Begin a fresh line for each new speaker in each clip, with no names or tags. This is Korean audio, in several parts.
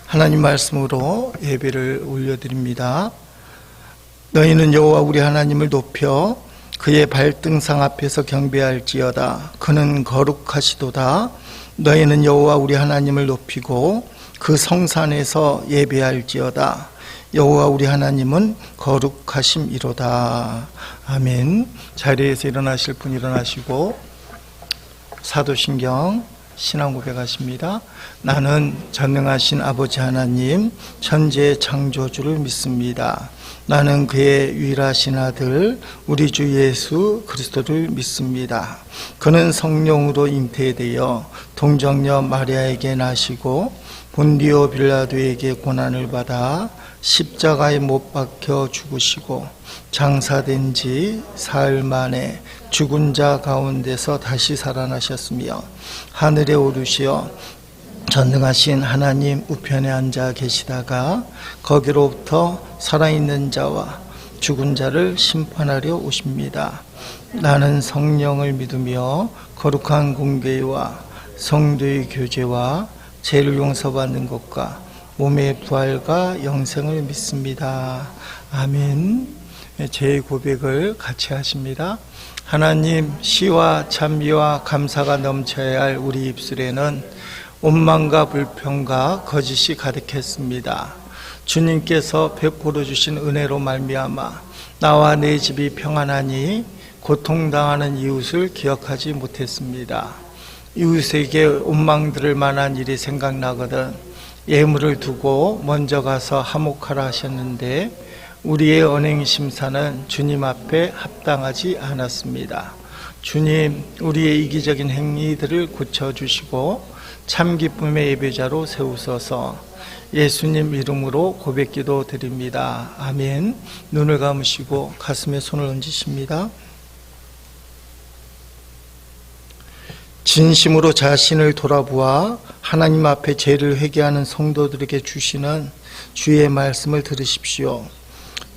하나님 말씀으로 예배를 올려드립니다. 너희는 여호와 우리 하나님을 높여 그의 발등상 앞에서 경배할지어다. 그는 거룩하시도다. 너희는 여호와 우리 하나님을 높이고 그 성산에서 예배할지어다. 여호와 우리 하나님은 거룩하심이로다. 아멘. 자리에서 일어나실 분 일어나시고 사도신경 신앙 고백하십니다. 나는 전능하신 아버지 하나님 천지의 창조주를 믿습니다. 나는 그의 유일하신 아들 우리 주 예수 그리스도를 믿습니다. 그는 성령으로 잉태되어 동정녀 마리아에게 나시고 본디오 빌라도에게 고난을 받아 십자가에 못 박혀 죽으시고 장사된 지 사흘 만에 죽은 자 가운데서 다시 살아나셨으며 하늘에 오르시어 전능하신 하나님 우편에 앉아 계시다가 거기로부터 살아있는 자와 죽은 자를 심판하려 오십니다. 나는 성령을 믿으며 거룩한 공교회와 성도의 교제와 죄를 용서받는 것과 몸의 부활과 영생을 믿습니다. 아멘. 제 고백을 같이 하십니다. 하나님, 시와 찬미와 감사가 넘쳐야 할 우리 입술에는 원망과 불평과 거짓이 가득했습니다. 주님께서 베풀어 주신 은혜로 말미암아 나와 내 집이 평안하니 고통당하는 이웃을 기억하지 못했습니다. 이웃에게 원망 들을 만한 일이 생각나거든 예물을 두고 먼저 가서 화목하라 하셨는데 우리의 언행 심사는 주님 앞에 합당하지 않았습니다. 주님, 우리의 이기적인 행위들을 고쳐주시고 참 기쁨의 예배자로 세우소서. 예수님 이름으로 고백기도 드립니다. 아멘. 눈을 감으시고 가슴에 손을 얹으십니다. 진심으로 자신을 돌아보아 하나님 앞에 죄를 회개하는 성도들에게 주시는 주의 말씀을 들으십시오.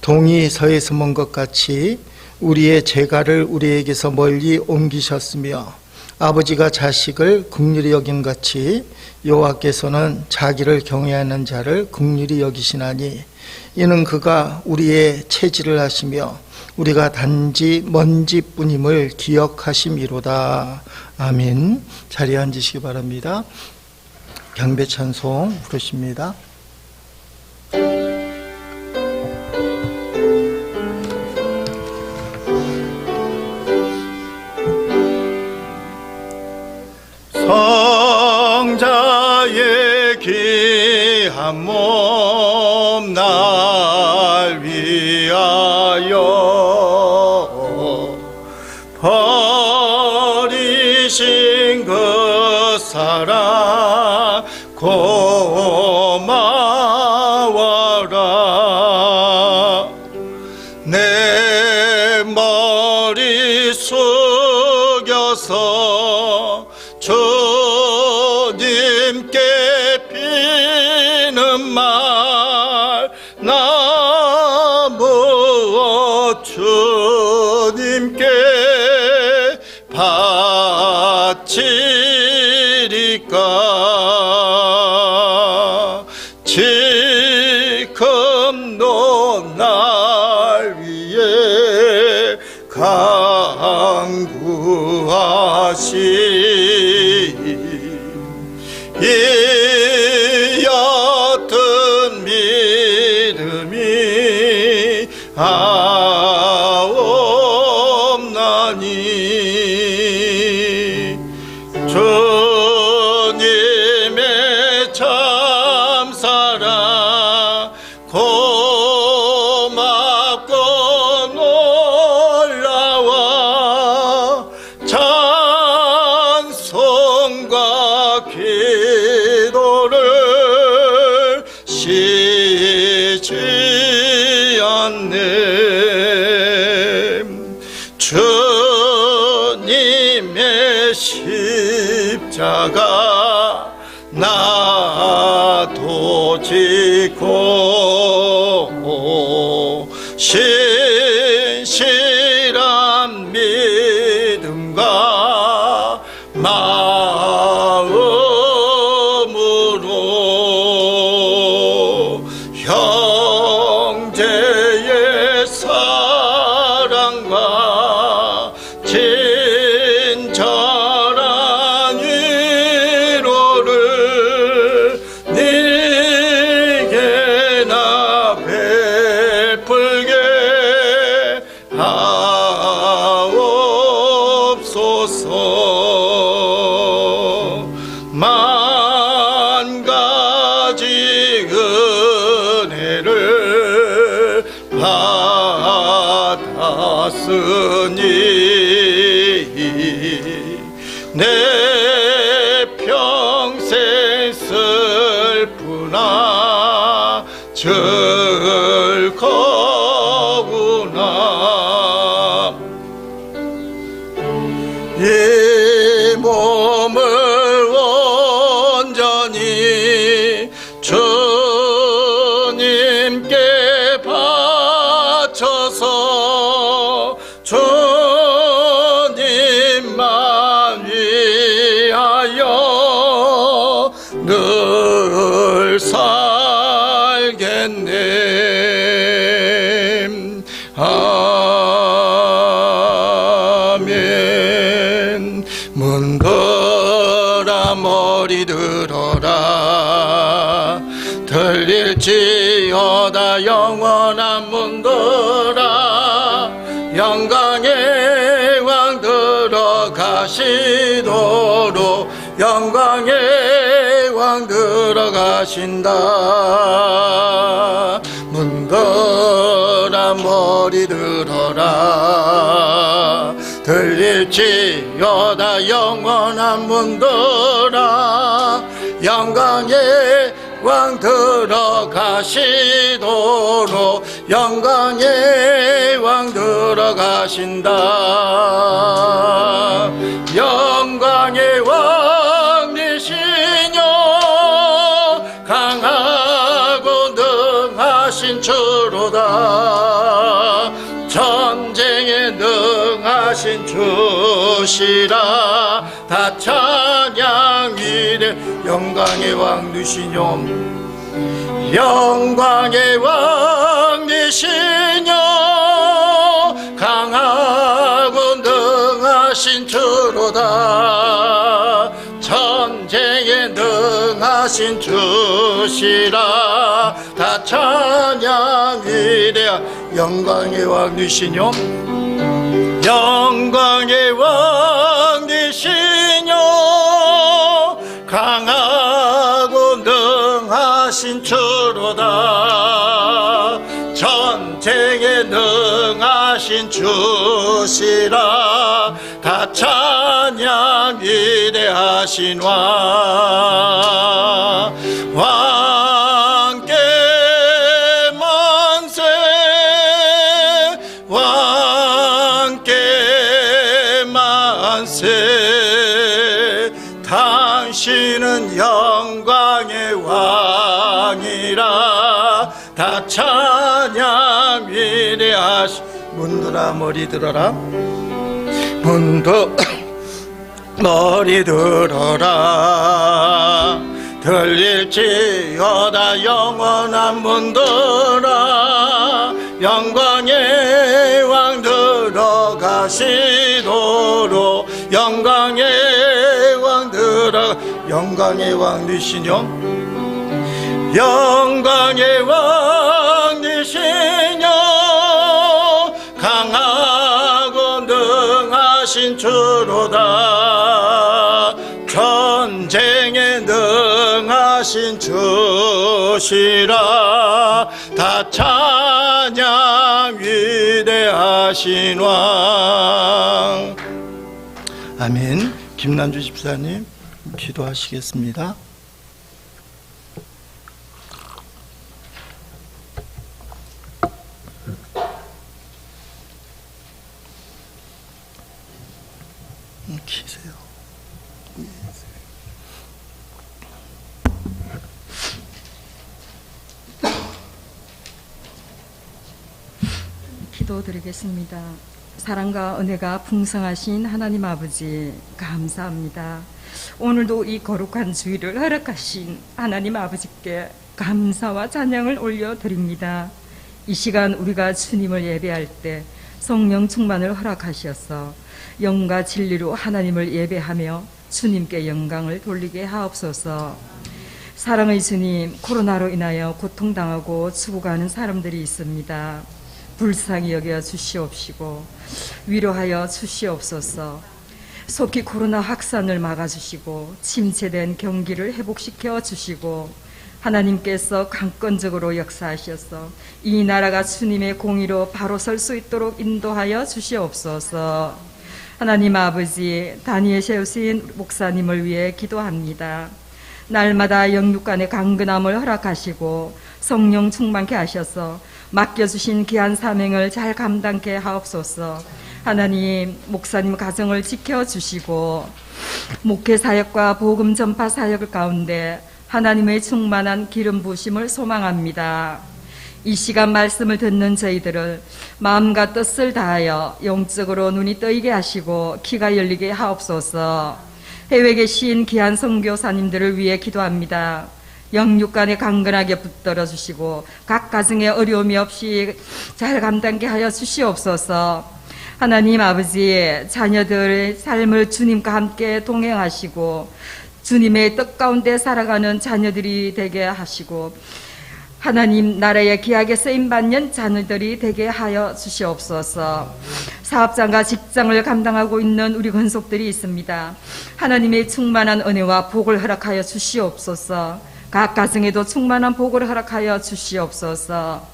동이 서에서 먼 것 같이 우리의 죄가를 우리에게서 멀리 옮기셨으며 아버지가 자식을 긍휼히 여긴 같이 여호와께서는 자기를 경외하는 자를 긍휼히 여기시나니 이는 그가 우리의 체질을 하시며 우리가 단지 먼지뿐임을 기억하심이로다. 아멘. 자리에 앉으시기 바랍니다. 경배 찬송 부르십니다. 성자의 귀한 몸 날 위하여 버리신 그 사랑 고마워라. 내 머리 숙여서 주님께 피는 말 나무 주님께 바치리까 지금도 날 위해 강구하시 이 옅은 믿음이 없나니 주님의 참사랑 고맙고 놀라워 찬송과 기도를 쉬지 않네. 주님의 십자가 나도 지고 신실한 믿음과 마음으로 내 평생 슬프나 즐거우나 이 몸을 온전히 주님께 바쳐서 주님만 위하여 늘 살겠네. 아멘. 문들아 머리 들어라. 들릴지어다 영원한 문들아. 영광의 왕 들어가시도록 영광의 왕 들어가신다. 문들아 머리 들어라. 들릴지어다 영원한 문들아. 영광의 왕 들어가시도록 영광의 왕 들어가신다. 영광의 왕 되시뇨 강하고 능하신 주로다. 전쟁에 능하신 주시라. 다 찬양 위대. 영광의 왕 되시뇨 영광의 왕 되시뇨 강하고 능하신 주로다. 전쟁에 능하신 주시라. 다 찬양 위대한 영광의 왕 되시뇨 영광의 왕 되시뇨 강하고 능하신 주로다. 전쟁에 능하신 주시라. 다 찬양 위대하신 왕. 왕께 만세 왕께 만세. 당신은 영광의 왕이라. 다 찬양 위대하시. 문들아 머리 들어라. 문도 머리 들어라. 들릴지어다 영원한 문들아. 영광의 왕 들어가시도록 영광의 왕 들어. 영광의 왕 되시뇨 영광의 왕 되시뇨 강하고 능하신 주로다. 전쟁에 능하신 주시라. 다 찬양 위대하신 왕. 아멘. 김남주 집사님 기도하시겠습니다. 키세요.
기도드리겠습니다. 사랑과 은혜가 풍성하신 하나님 아버지 감사합니다. 오늘도 이 거룩한 주일을 허락하신 하나님 아버지께 감사와 찬양을 올려드립니다. 이 시간 우리가 주님을 예배할 때 성령 충만을 허락하셔서 영과 진리로 하나님을 예배하며 주님께 영광을 돌리게 하옵소서. 사랑의 주님, 코로나로 인하여 고통당하고 죽어가는 사람들이 있습니다. 불쌍히 여겨 주시옵시고 위로하여 주시옵소서. 속히 코로나 확산을 막아주시고 침체된 경기를 회복시켜 주시고 하나님께서 강권적으로 역사하셔서 이 나라가 주님의 공의로 바로 설 수 있도록 인도하여 주시옵소서. 하나님 아버지, 단위에 세우신 목사님을 위해 기도합니다. 날마다 영육간의 강건함을 허락하시고 성령 충만케 하셔서 맡겨주신 귀한 사명을 잘 감당케 하옵소서. 하나님, 목사님 가정을 지켜주시고 목회 사역과 복음 전파 사역 가운데 하나님의 충만한 기름 부으심을 소망합니다. 이 시간 말씀을 듣는 저희들을 마음과 뜻을 다하여 영적으로 눈이 떠이게 하시고 귀가 열리게 하옵소서. 해외에 계신 귀한 선교사님들을 위해 기도합니다. 영육간에 강건하게 붙들어 주시고 각 가정에 어려움이 없이 잘 감당케 하여 주시옵소서. 하나님 아버지, 자녀들의 삶을 주님과 함께 동행하시고 주님의 뜻 가운데 살아가는 자녀들이 되게 하시고 하나님 나라에 귀하게 쓰임받는 자녀들이 되게 하여 주시옵소서. 사업장과 직장을 감당하고 있는 우리 권속들이 있습니다. 하나님의 충만한 은혜와 복을 허락하여 주시옵소서. 각 가정에도 충만한 복을 허락하여 주시옵소서.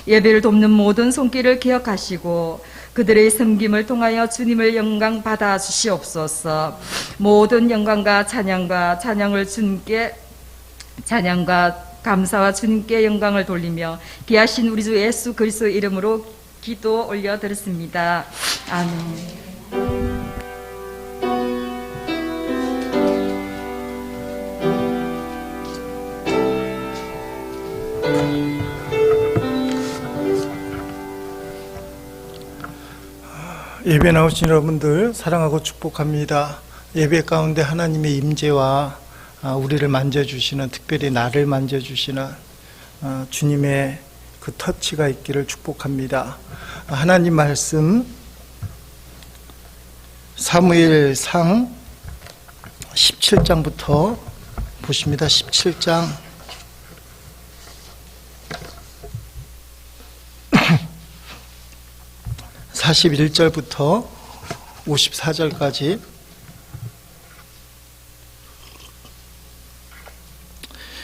예배를 돕는 모든 손길을 기억하시고 그들의 섬김을 통하여 주님을 영광 받아 주시옵소서. 모든 영광과 찬양을 주님께 찬양과 감사와 주님께 영광을 돌리며 귀하신 우리 주 예수 그리스도 이름으로 기도 올려드렸습니다. 아멘.
예배 나오신 여러분들 사랑하고 축복합니다. 예배 가운데 하나님의 임재와 우리를 만져주시는, 특별히 나를 만져주시는 주님의 그 터치가 있기를 축복합니다. 하나님 말씀 사무엘상 17장부터 보십니다. 17장 41절부터 54절까지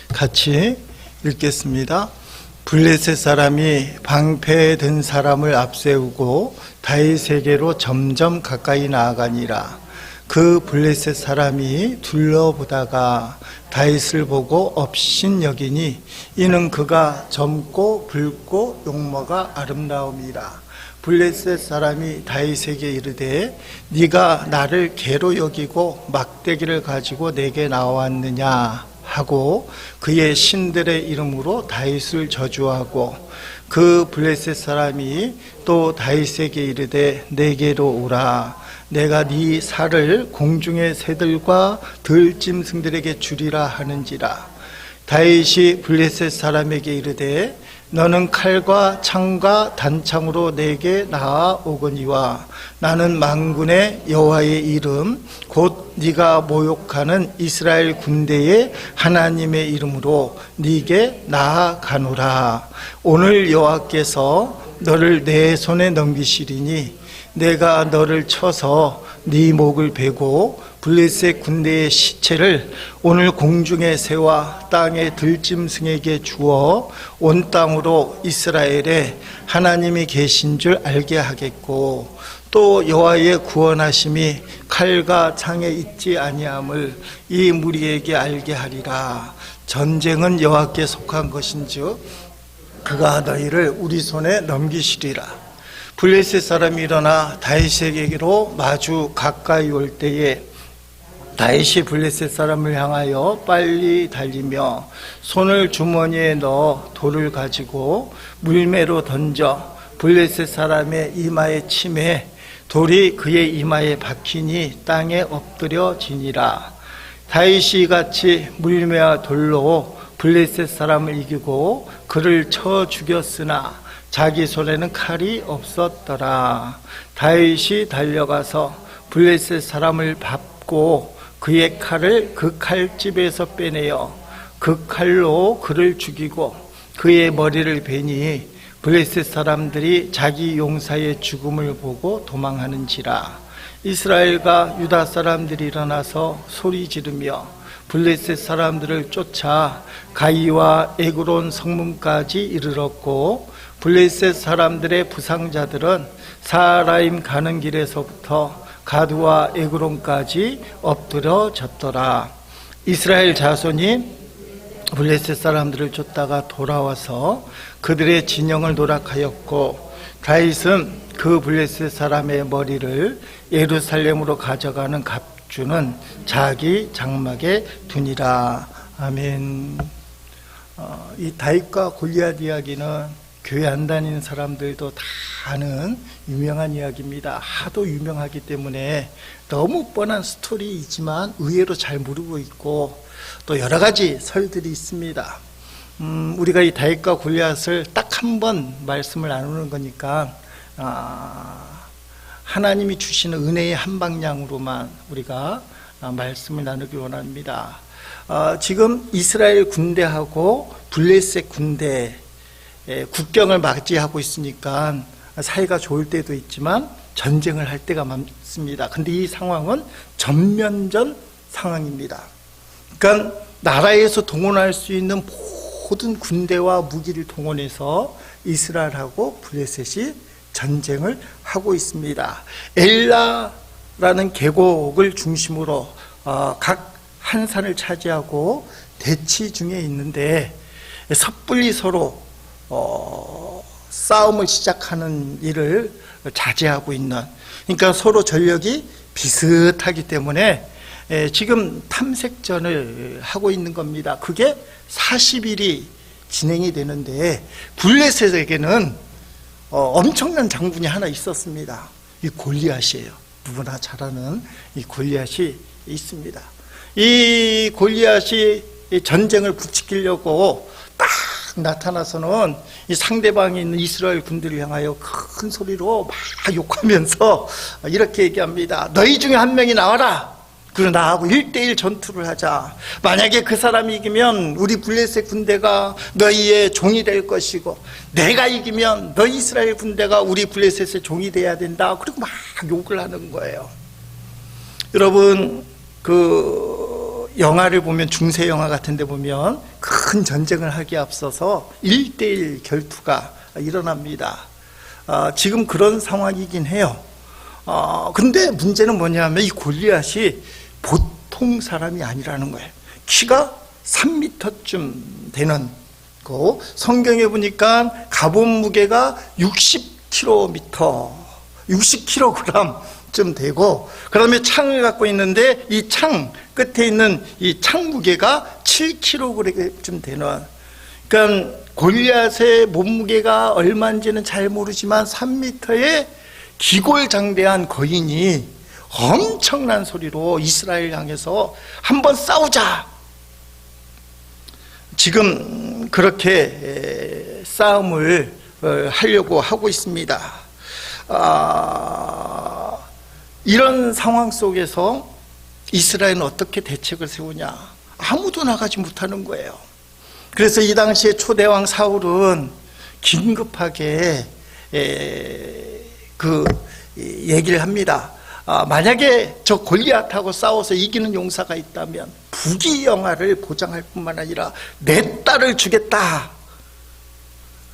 같이 읽겠습니다. 블레셋 사람이 방패된 사람을 앞세우고 다윗에게로 점점 가까이 나아가니라. 그 블레셋 사람이 둘러보다가 다윗을 보고 업신여기니 이는 그가 젊고 붉고 용모가 아름다움이라. 블레셋 사람이 다윗에게 이르되 네가 나를 개로 여기고 막대기를 가지고 내게 나왔느냐 하고 그의 신들의 이름으로 다윗을 저주하고 그 블레셋 사람이 또 다윗에게 이르되 내게로 오라. 내가 네 살을 공중의 새들과 들짐승들에게 주리라 하는지라. 다윗이 블레셋 사람에게 이르되 너는 칼과 창과 단창으로 내게 나아오거니와 나는 만군의 여호와의 이름 곧 네가 모욕하는 이스라엘 군대의 하나님의 이름으로 네게 나아가노라. 오늘 여호와께서 너를 내 손에 넘기시리니 내가 너를 쳐서 네 목을 베고 블레셋 군대의 시체를 오늘 공중의 새와 땅의 들짐승에게 주어 온 땅으로 이스라엘에 하나님이 계신 줄 알게 하겠고 또 여호와의 구원하심이 칼과 창에 있지 아니함을 이 무리에게 알게 하리라. 전쟁은 여호와께 속한 것인즉 그가 너희를 우리 손에 넘기시리라. 블레셋 사람이 일어나 다윗에게로 마주 가까이 올 때에 다윗이 블레셋 사람을 향하여 빨리 달리며 손을 주머니에 넣어 돌을 가지고 물매로 던져 블레셋 사람의 이마에 치매 돌이 그의 이마에 박히니 땅에 엎드려 지니라. 다윗이 같이 물매와 돌로 블레셋 사람을 이기고 그를 쳐 죽였으나 자기 손에는 칼이 없었더라. 다윗이 달려가서 블레셋 사람을 밟고 그의 칼을 그 칼집에서 빼내어 그 칼로 그를 죽이고 그의 머리를 베니 블레셋 사람들이 자기 용사의 죽음을 보고 도망하는지라. 이스라엘과 유다 사람들이 일어나서 소리 지르며 블레셋 사람들을 쫓아 가이와 에그론 성문까지 이르렀고, 블레셋 사람들의 부상자들은 사라임 가는 길에서부터 가드와 에그론까지 엎드려졌더라. 이스라엘 자손이 블레셋 사람들을 쫓다가 돌아와서 그들의 진영을 노략하였고, 다윗은 그 블레셋 사람의 머리를 예루살렘으로 가져가는 갑주는 자기 장막에 두니라. 아멘. 이 다윗과 골리앗 이야기는 교회 안 다니는 사람들도 다 아는 유명한 이야기입니다. 하도 유명하기 때문에 너무 뻔한 스토리이지만 의외로 잘 모르고 있고, 또 여러 가지 설들이 있습니다. 우리가 이 다윗과 골리앗을 딱 한 번 말씀을 나누는 거니까 하나님이 주시는 은혜의 한 방향으로만 우리가 말씀을 나누기 원합니다. 지금 이스라엘 군대하고 블레셋 군대 국경을 맞이하고 있으니까 사이가 좋을 때도 있지만 전쟁을 할 때가 많습니다. 근데 이 상황은 전면전 상황입니다. 그러니까 나라에서 동원할 수 있는 모든 군대와 무기를 동원해서 이스라엘하고 블레셋이 전쟁을 하고 있습니다. 엘라라는 계곡을 중심으로 각 한 산을 차지하고 대치 중에 있는데, 섣불리 서로 싸움을 시작하는 일을 자제하고 있는, 그러니까 서로 전력이 비슷하기 때문에 지금 탐색전을 하고 있는 겁니다. 그게 40일이 진행이 되는데, 블레셋에게는 엄청난 장군이 하나 있었습니다. 이 골리앗이에요. 누구나 잘 아는 이 골리앗이 있습니다. 이 골리앗이 전쟁을 부추기려고 딱 나타나서는 이 상대방이 있는 이스라엘 군대를 향하여 큰 소리로 막 욕하면서 이렇게 얘기합니다. 너희 중에 한 명이 나와라. 그리고 나하고 1대1 전투를 하자. 만약에 그 사람이 이기면 우리 블레셋 군대가 너희의 종이 될 것이고, 내가 이기면 너희 이스라엘 군대가 우리 블레셋의 종이 돼야 된다. 그리고 막 욕을 하는 거예요. 여러분, 영화를 보면, 중세 영화 같은 데 보면 큰 전쟁을 하기에 앞서서 1대1 결투가 일어납니다. 지금 그런 상황이긴 해요. 근데 문제는 뭐냐면, 이 골리앗이 보통 사람이 아니라는 거예요. 키가 3m쯤 되는 거, 성경에 보니까 갑옷 무게가 60kg쯤 되고, 그 다음에 창을 갖고 있는데 이 창 끝에 있는 이 창 무게가 7kg쯤 되는, 그러니까 골리앗의 몸무게가 얼마인지는 잘 모르지만 3m의 기골장대한 거인이 엄청난 소리로 이스라엘 향해서 한번 싸우자. 지금 그렇게 싸움을 하려고 하고 있습니다. 이런 상황 속에서 이스라엘은 어떻게 대책을 세우냐? 아무도 나가지 못하는 거예요. 그래서 이 당시에 초대왕 사울은 긴급하게 얘기를 합니다. 만약에 저 골리앗하고 싸워서 이기는 용사가 있다면 부귀영화를 보장할 뿐만 아니라 내 딸을 주겠다.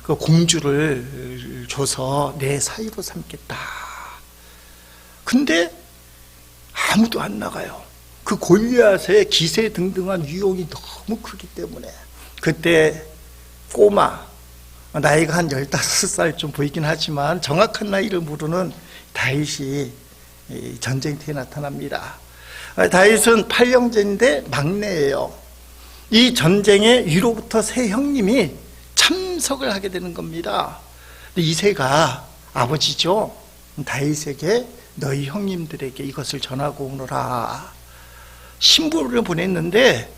그 공주를 줘서 내 사위로 삼겠다. 근데 아무도 안 나가요. 그 골리앗의 기세등등한 위용이 너무 크기 때문에. 그때 꼬마, 나이가 한 15살쯤 보이긴 하지만 정확한 나이를 모르는 다윗이 전쟁터에 나타납니다. 다윗은 8형제인데 막내예요. 이 전쟁에 위로부터 세 형님이 참석을 하게 되는 겁니다. 이세가 아버지죠. 다윗에게 너희 형님들에게 이것을 전하고 오너라. 신부를 보냈는데,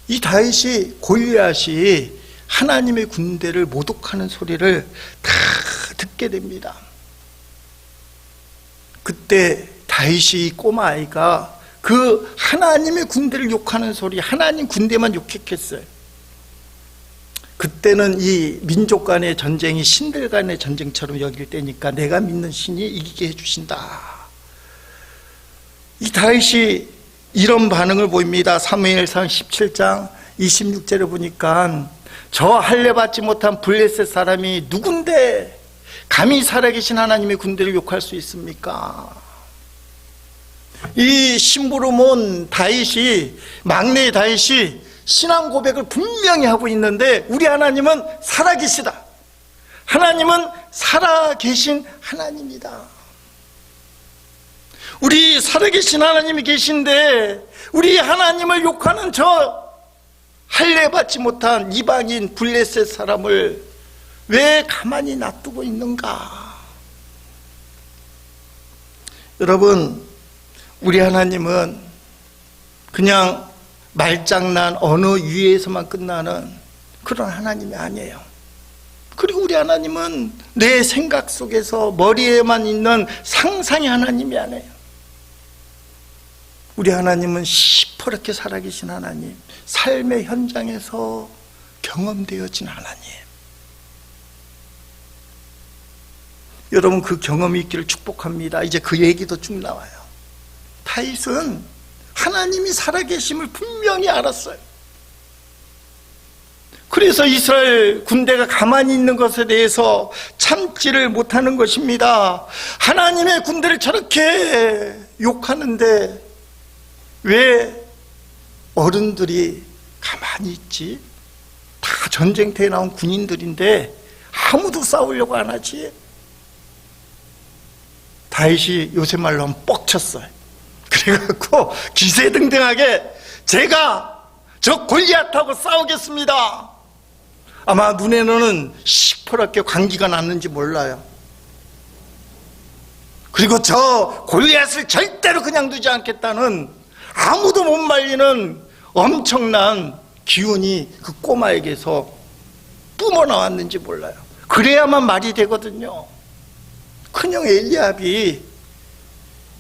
이 다윗이 골리앗이 하나님의 군대를 모독하는 소리를 다 듣게 됩니다. 그때 다윗이 꼬마 아이가 그 하나님의 군대를 욕하는 소리, 하나님 군대만 욕했겠어요. 그때는 이 민족 간의 전쟁이 신들 간의 전쟁처럼 여길 때니까 내가 믿는 신이 이기게 해주신다. 이 다윗이 이런 반응을 보입니다. 사무엘상 17장 26절에 보니까 저 할례받지 못한 블레셋 사람이 누군데 감히 살아계신 하나님의 군대를 욕할 수 있습니까? 이 심부름온 다윗이, 막내 다윗이 신앙 고백을 분명히 하고 있는데, 우리 하나님은 살아계시다. 하나님은 살아계신 하나님이다. 우리 살아계신 하나님이 계신데 우리 하나님을 욕하는 저 할례받지 못한 이방인 블레셋 사람을 왜 가만히 놔두고 있는가? 여러분, 우리 하나님은 그냥 말장난, 언어 위에서만 끝나는 그런 하나님이 아니에요. 그리고 우리 하나님은 내 생각 속에서 머리에만 있는 상상의 하나님이 아니에요. 우리 하나님은 시퍼렇게 살아계신 하나님, 삶의 현장에서 경험되어진 하나님. 여러분, 그 경험이 있기를 축복합니다. 이제 그 얘기도 쭉 나와요. 다윗은 하나님이 살아계심을 분명히 알았어요. 그래서 이스라엘 군대가 가만히 있는 것에 대해서 참지를 못하는 것입니다. 하나님의 군대를 저렇게 욕하는데 왜 어른들이 가만히 있지? 다 전쟁터에 나온 군인들인데 아무도 싸우려고 안 하지? 다윗이 요새 말로 하면 뻑쳤어요. 그래갖고 기세등등하게 제가 저 골리앗하고 싸우겠습니다. 아마 눈에는 시퍼렇게 광기가 났는지 몰라요. 그리고 저 골리앗을 절대로 그냥 두지 않겠다는 아무도 못 말리는 엄청난 기운이 그 꼬마에게서 뿜어나왔는지 몰라요. 그래야만 말이 되거든요. 큰형 엘리압이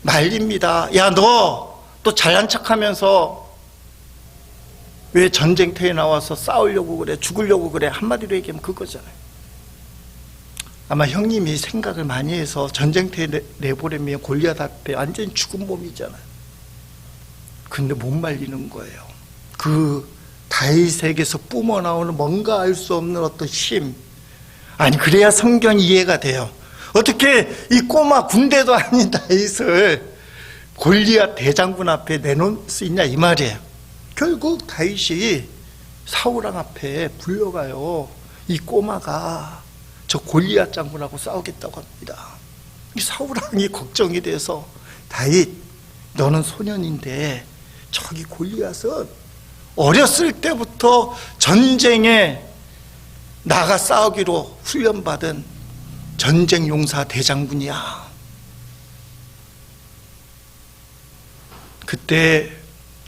말립니다. 야, 너 또 잘난 척하면서 왜 전쟁터에 나와서 싸우려고 그래, 죽으려고 그래? 한마디로 얘기하면 그거잖아요. 아마 형님이 생각을 많이 해서 전쟁터에 내보내면 골리앗 앞에 완전히 죽은 몸이잖아요. 근데 못 말리는 거예요. 그 다윗에게서 뿜어나오는 뭔가 알 수 없는 어떤 힘. 아니, 그래야 성경이 이해가 돼요. 어떻게 이 꼬마 군대도 아닌 다윗을 골리앗 대장군 앞에 내놓을 수 있냐, 이 말이에요. 결국 다윗이 사울왕 앞에 불려가요. 이 꼬마가 저 골리앗 장군하고 싸우겠다고 합니다. 이 사울왕이 걱정이 돼서, 다윗, 너는 소년인데 저기 골리앗은 어렸을 때부터 전쟁에 나가 싸우기로 훈련받은 전쟁 용사 대장군이야. 그때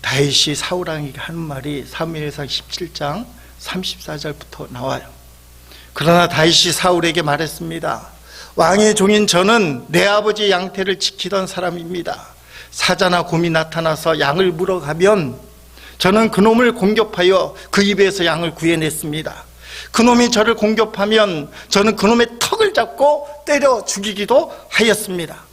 다윗이 사울왕에게 하는 말이 사무엘상 17장 34절부터 나와요. 그러나 다윗이 사울에게 말했습니다. 왕의 종인 저는 내 아버지 양태를 지키던 사람입니다. 사자나 곰이 나타나서 양을 물어가면 저는 그놈을 공격하여 그 입에서 양을 구해냈습니다. 그놈이 저를 공격하면 저는 그놈의 턱을 잡고 때려 죽이기도 하였습니다.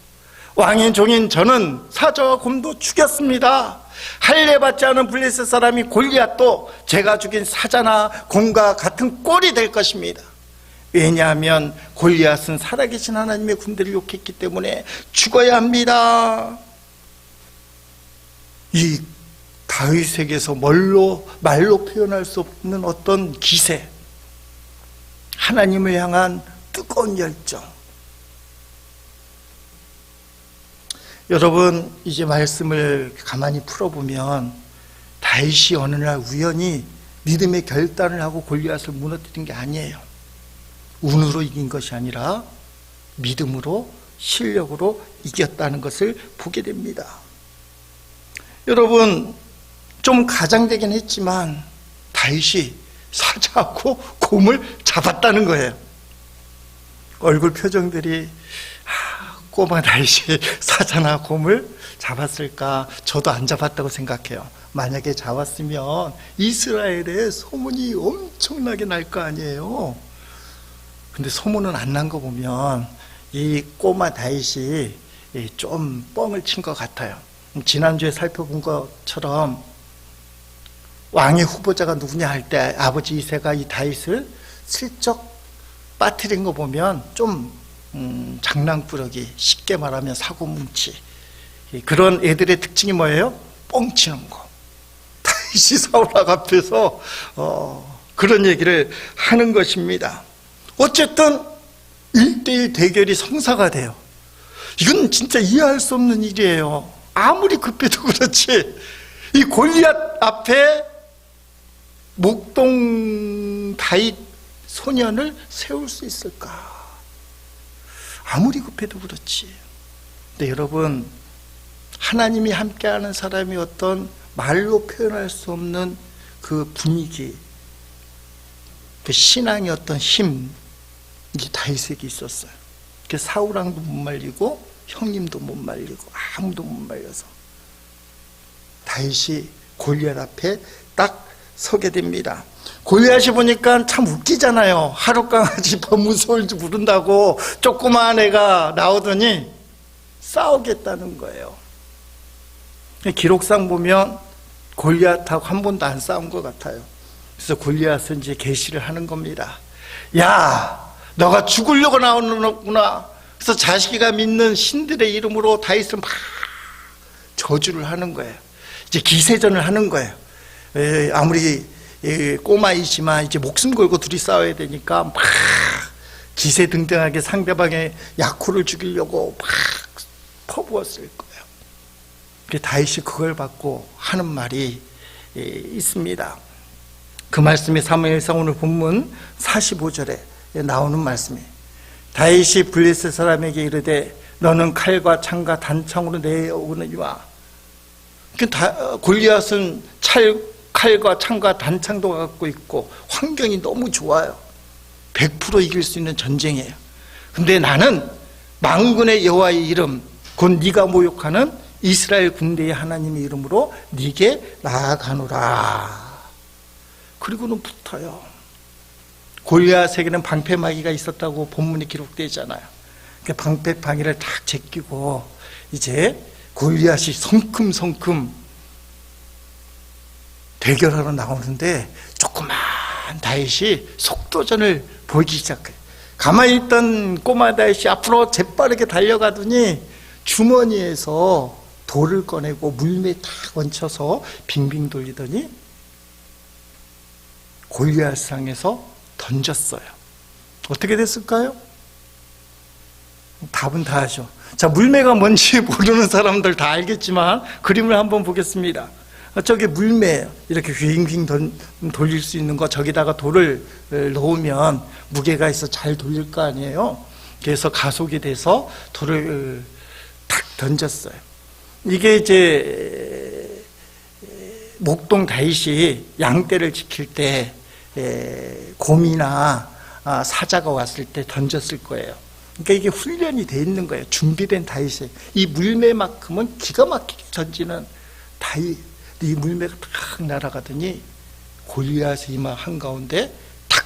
왕의 종인 저는 사자와 곰도 죽였습니다. 할례받지 않은 블레셋 사람이 골리앗도 제가 죽인 사자나 곰과 같은 꼴이 될 것입니다. 왜냐하면 골리앗은 살아계신 하나님의 군대를 욕했기 때문에 죽어야 합니다. 이 다윗에게서 말로 표현할 수 없는 어떤 기세, 하나님을 향한 뜨거운 열정. 여러분, 이제 말씀을 가만히 풀어보면 다윗이 어느 날 우연히 믿음의 결단을 하고 골리앗을 무너뜨린 게 아니에요. 운으로 이긴 것이 아니라 믿음으로, 실력으로 이겼다는 것을 보게 됩니다. 여러분, 좀 가장되긴 했지만 다윗이 사자하고 곰을 잡았다는 거예요. 얼굴 표정들이 꼬마 다윗이 사자나 곰을 잡았을까? 저도 안 잡았다고 생각해요. 만약에 잡았으면 이스라엘에 소문이 엄청나게 날 거 아니에요. 근데 소문은 안 난 거 보면 이 꼬마 다윗이 좀 뻥을 친 것 같아요. 지난주에 살펴본 것처럼 왕의 후보자가 누구냐 할 때 아버지 이새가 이 다윗을 슬쩍 빠뜨린 거 보면 좀 장난꾸러기, 쉽게 말하면 사고뭉치, 그런 애들의 특징이 뭐예요? 뻥치는 거. 다윗이 사울왕 앞에서 그런 얘기를 하는 것입니다. 어쨌든 1대1 대결이 성사가 돼요. 이건 진짜 이해할 수 없는 일이에요. 아무리 급해도 그렇지 이 골리앗 앞에 목동 다윗 소년을 세울 수 있을까? 아무리 급해도 그렇지. 근데 여러분, 하나님이 함께하는 사람이 어떤 말로 표현할 수 없는 그 분위기, 그 신앙의 어떤 힘, 이게 다윗에게 있었어요. 그 사울왕도 못 말리고 형님도 못 말리고 아무도 못 말려서 다윗이 골리앗 앞에 딱 서게 됩니다. 골리앗이 보니까 참 웃기잖아요. 하룻강아지 더 무서울 줄 모른다고 조그마한 애가 나오더니 싸우겠다는 거예요. 기록상 보면 골리앗하고 한 번도 안 싸운 것 같아요. 그래서 골리앗은 이제 계시를 하는 겁니다. 야, 너가 죽으려고 나오는구나. 그래서 자식이가 믿는 신들의 이름으로 다윗을 막 저주를 하는 거예요. 이제 기세전을 하는 거예요. 아무리 꼬마이지만 이제 목숨 걸고 둘이 싸워야 되니까 막 기세등등하게 상대방의 약호를 죽이려고 막 퍼부었을 거예요. 다윗이 그걸 받고 하는 말이 있습니다. 그 말씀이 사무엘상 오늘 본문 45절에 나오는 말씀이에요. 다윗이 블레셋 사람에게 이르되 너는 칼과 창과 단창으로 내어오느니와. 골리앗은 칼과 창과 단창도 갖고 있고 환경이 너무 좋아요. 100% 이길 수 있는 전쟁이에요. 근데 나는 만군의 여호와의 이름, 곧 네가 모욕하는 이스라엘 군대의 하나님의 이름으로 네게 나아가노라. 그리고는 붙어요. 골리앗에게는 방패마귀가 있었다고 본문에 기록되잖아요. 그 방패마귀를 딱 제끼고 이제 골리앗이 성큼성큼 대결하러 나오는데 조그만 다윗이 속도전을 보이기 시작해요. 가만히 있던 꼬마 다윗이 앞으로 재빠르게 달려가더니 주머니에서 돌을 꺼내고 물매에 탁 얹혀서 빙빙 돌리더니 골리앗 상에서 던졌어요. 어떻게 됐을까요? 답은 다 아죠. 자, 물매가 뭔지 모르는 사람들 다 알겠지만 그림을 한번 보겠습니다. 저게 물매예요. 이렇게 휘잉휘잉 돌릴 수 있는 거, 저기다가 돌을 넣으면 무게가 있어 잘 돌릴 거 아니에요. 그래서 가속이 돼서 돌을 탁 던졌어요. 이게 이제 목동 다윗이 양떼를 지킬 때 곰이나 사자가 왔을 때 던졌을 거예요. 그러니까 이게 훈련이 돼 있는 거예요. 준비된 다윗이. 이 물매만큼은 기가 막히게 던지는 다윗. 이 물매가 탁 날아가더니 골리앗의 이마 한가운데 탁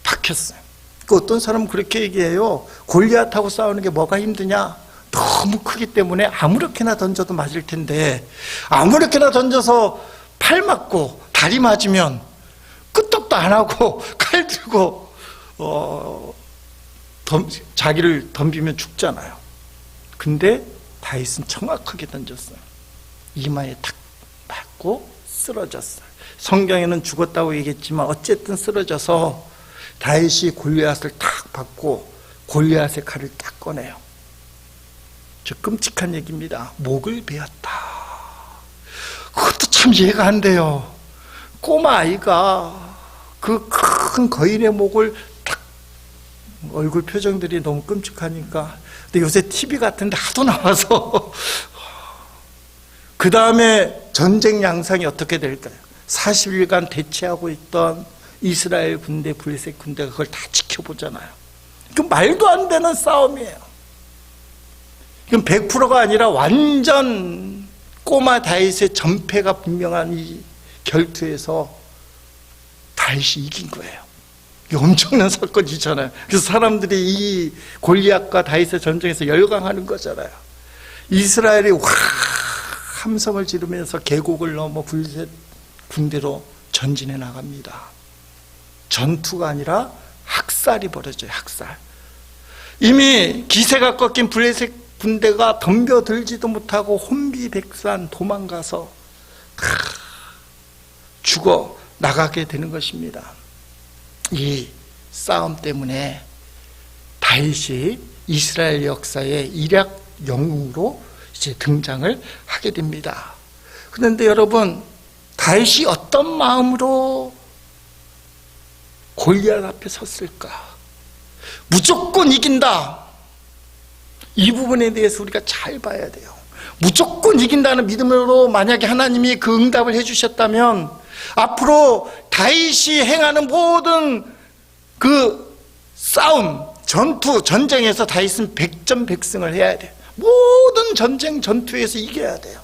박혔어요. 그 어떤 사람은 그렇게 얘기해요. 골리앗하고 싸우는 게 뭐가 힘드냐? 너무 크기 때문에 아무렇게나 던져도 맞을 텐데, 아무렇게나 던져서 팔 맞고 다리 맞으면 끄떡도 안 하고 칼 들고 자기를 덤비면 죽잖아요. 근데 다윗은 정확하게 던졌어요. 이마에 탁 맞고 쓰러졌어요. 성경에는 죽었다고 얘기했지만 어쨌든 쓰러져서 다윗이 골리앗을 탁 받고 골리앗의 칼을 딱 꺼내요. 저 끔찍한 얘기입니다. 목을 베었다. 그것도 참 이해가 안 돼요. 꼬마 아이가 그 큰 거인의 목을 딱, 얼굴 표정들이 너무 끔찍하니까. 근데 요새 TV 같은 데 하도 나와서 그 다음에 전쟁 양상이 어떻게 될까요? 40일간 대치하고 있던 이스라엘 군대, 블레셋 군대가 그걸 다 지켜보잖아요. 그 말도 안 되는 싸움이에요. 이건 100%가 아니라 완전 꼬마 다윗의 전패가 분명한 이 결투에서 다윗이 이긴 거예요. 이게 엄청난 사건이잖아요. 그래서 사람들이 이 골리앗과 다윗의 전쟁에서 열광하는 거잖아요. 이스라엘이 와 함성을 지르면서 계곡을 넘어 블레셋 군대로 전진해 나갑니다. 전투가 아니라 학살이 벌어져요. 학살. 이미 기세가 꺾인 블레셋 군대가 덤벼들지도 못하고 혼비백산 도망가서 다 죽어 나가게 되는 것입니다. 이 싸움 때문에 다윗이 이스라엘 역사의 일약 영웅으로 이제 등장을 하게 됩니다. 그런데 여러분, 다윗이 어떤 마음으로 골리앗 앞에 섰을까? 무조건 이긴다. 이 부분에 대해서 우리가 잘 봐야 돼요. 무조건 이긴다는 믿음으로 만약에 하나님이 그 응답을 해주셨다면 앞으로 다윗이 행하는 모든 그 싸움, 전투, 전쟁에서 다윗은 백전백승을 해야 돼요. 모든 전쟁, 전투에서 이겨야 돼요.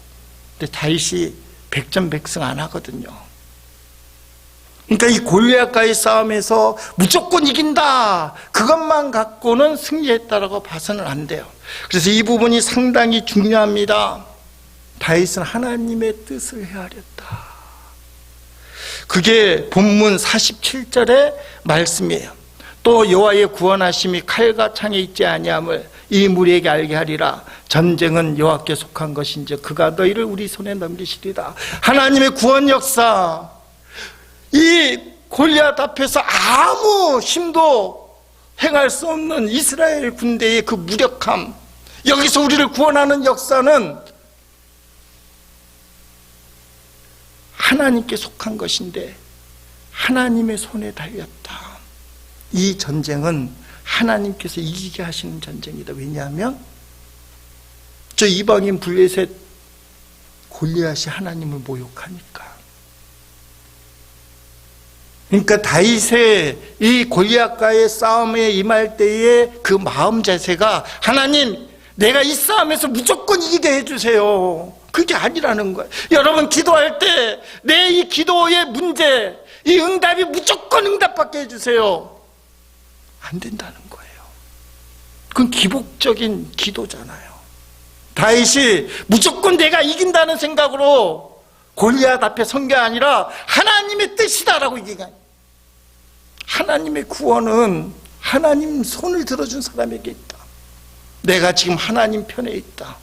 근데 다윗이 백전백승 안 하거든요. 그러니까 이 골리앗과의 싸움에서 무조건 이긴다, 그것만 갖고는 승리했다라고 봐서는 안 돼요. 그래서 이 부분이 상당히 중요합니다. 다윗은 하나님의 뜻을 헤아렸다. 그게 본문 47절의 말씀이에요. 또 여호와의 구원하심이 칼과 창에 있지 아니함을 이 무리에게 알게 하리라. 전쟁은 여호와께 속한 것인즉 그가 너희를 우리 손에 넘기시리라. 하나님의 구원 역사, 이 골리앗 앞에서 아무 힘도 행할 수 없는 이스라엘 군대의 그 무력함, 여기서 우리를 구원하는 역사는 하나님께 속한 것인데 하나님의 손에 달렸다. 이 전쟁은 하나님께서 이기게 하시는 전쟁이다. 왜냐하면 저 이방인 블레셋 골리앗이 하나님을 모욕하니까. 그러니까 다윗의 이 골리앗과의 싸움에 임할 때의 그 마음 자세가 하나님, 내가 이 싸움에서 무조건 이기게 해주세요. 그게 아니라는 거예요. 여러분 기도할 때 내 이 기도의 문제, 이 응답이 무조건 응답받게 해주세요. 안 된다는 거예요. 그건 기복적인 기도잖아요. 다윗이 무조건 내가 이긴다는 생각으로 골리앗 앞에 선 게 아니라 하나님의 뜻이다라고 얘기해요. 하나님의 구원은 하나님 손을 들어준 사람에게 있다. 내가 지금 하나님 편에 있다.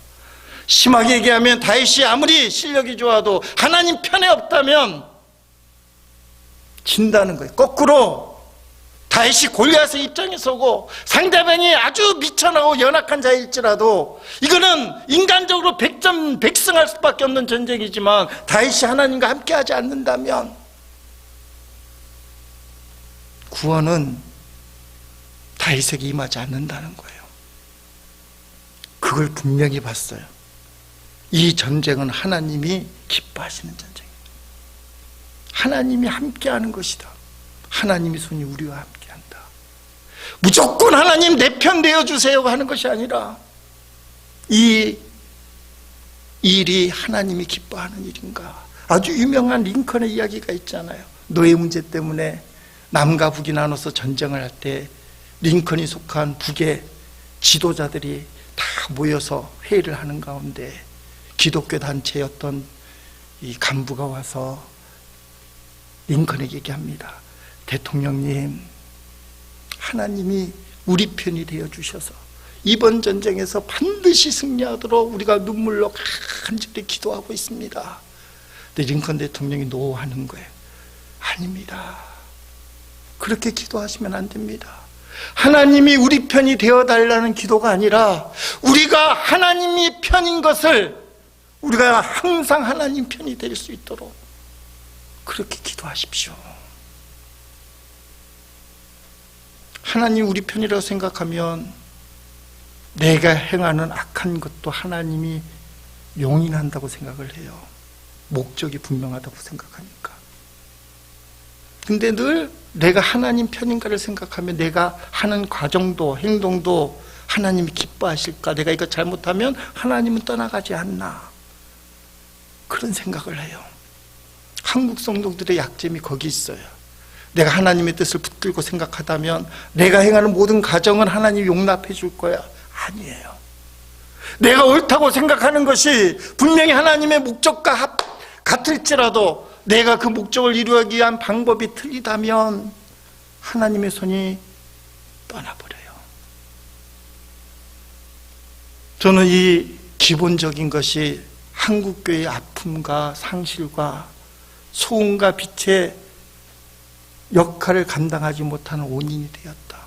심하게 얘기하면 다윗이 아무리 실력이 좋아도 하나님 편에 없다면 진다는 거예요. 거꾸로 다윗이 골리앗의 입장에 서고 상대방이 아주 미천하고 연약한 자일지라도 이거는 인간적으로 백전백승할 수밖에 없는 전쟁이지만 다윗이 하나님과 함께하지 않는다면 구원은 다윗에게 임하지 않는다는 거예요. 그걸 분명히 봤어요. 이 전쟁은 하나님이 기뻐하시는 전쟁입니다. 하나님이 함께하는 것이다. 하나님의 손이 우리와 함께한다. 무조건 하나님 내 편 되어주세요 하는 것이 아니라 이 일이 하나님이 기뻐하는 일인가. 아주 유명한 링컨의 이야기가 있잖아요. 노예 문제 때문에 남과 북이 나눠서 전쟁을 할 때 링컨이 속한 북의 지도자들이 다 모여서 회의를 하는 가운데 기독교 단체였던 이 간부가 와서 링컨에게 얘기합니다. 대통령님, 하나님이 우리 편이 되어주셔서 이번 전쟁에서 반드시 승리하도록 우리가 눈물로 간절히 기도하고 있습니다. 근데 링컨 대통령이 노하는 거예요. 아닙니다. 그렇게 기도하시면 안 됩니다. 하나님이 우리 편이 되어달라는 기도가 아니라 우리가 하나님이 편인 것을 우리가 항상 하나님 편이 될 수 있도록 그렇게 기도하십시오. 하나님 우리 편이라고 생각하면 내가 행하는 악한 것도 하나님이 용인한다고 생각을 해요. 목적이 분명하다고 생각하니까. 근데 늘 내가 하나님 편인가를 생각하면 내가 하는 과정도 행동도 하나님이 기뻐하실까? 내가 이거 잘못하면 하나님은 떠나가지 않나? 그런 생각을 해요. 한국 성도들의 약점이 거기 있어요. 내가 하나님의 뜻을 붙들고 생각하다면 내가 행하는 모든 가정은 하나님이 용납해 줄 거야. 아니에요. 내가 옳다고 생각하는 것이 분명히 하나님의 목적과 같을지라도 내가 그 목적을 이루기 위한 방법이 틀리다면 하나님의 손이 떠나버려요. 저는 이 기본적인 것이 한국교회의 아픔과 상실과 소음과 빛의 역할을 감당하지 못하는 원인이 되었다.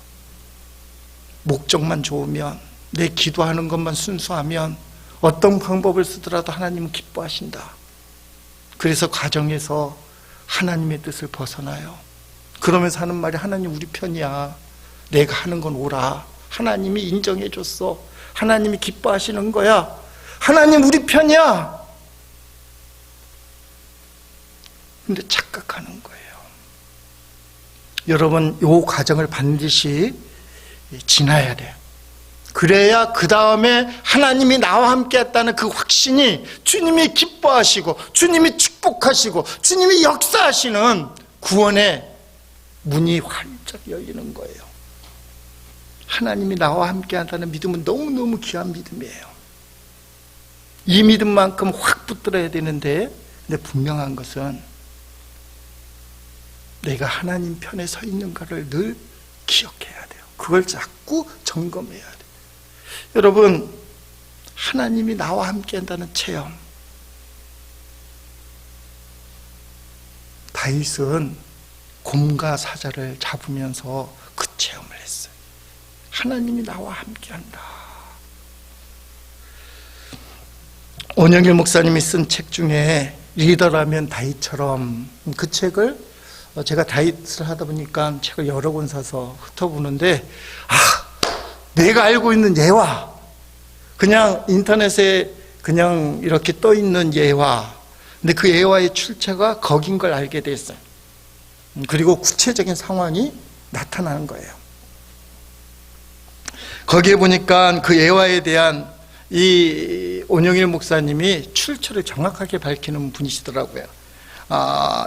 목적만 좋으면, 내 기도하는 것만 순수하면 어떤 방법을 쓰더라도 하나님은 기뻐하신다. 그래서 가정에서 하나님의 뜻을 벗어나요. 그러면서 하는 말이 하나님 우리 편이야. 내가 하는 건 옳아. 하나님이 인정해 줬어. 하나님이 기뻐하시는 거야. 하나님 우리 편이야. 근데 착각하는 거예요. 여러분, 이 과정을 반드시 지나야 돼요. 그래야 그 다음에 하나님이 나와 함께 했다는 그 확신이, 주님이 기뻐하시고 주님이 축복하시고 주님이 역사하시는 구원의 문이 활짝 열리는 거예요. 하나님이 나와 함께 한다는 믿음은 너무너무 귀한 믿음이에요. 이 믿음만큼 확 붙들어야 되는데, 근데 분명한 것은 내가 하나님 편에 서 있는가를 늘 기억해야 돼요. 그걸 자꾸 점검해야 돼요. 여러분, 하나님이 나와 함께 한다는 체험, 다윗은 곰과 사자를 잡으면서 그 체험을 했어요. 하나님이 나와 함께 한다. 원영길 목사님이 쓴 책 중에 리더라면 다윗처럼, 그 책을 제가 다윗을 하다 보니까 책을 여러 권 사서 훑어보는데, 내가 알고 있는 예화, 그냥 인터넷에 그냥 이렇게 떠 있는 예화, 근데 그 예화의 출처가 거긴 걸 알게 됐어요. 그리고 구체적인 상황이 나타나는 거예요. 거기에 보니까 그 예화에 대한 이 원영일 목사님이 출처를 정확하게 밝히는 분이시더라고요.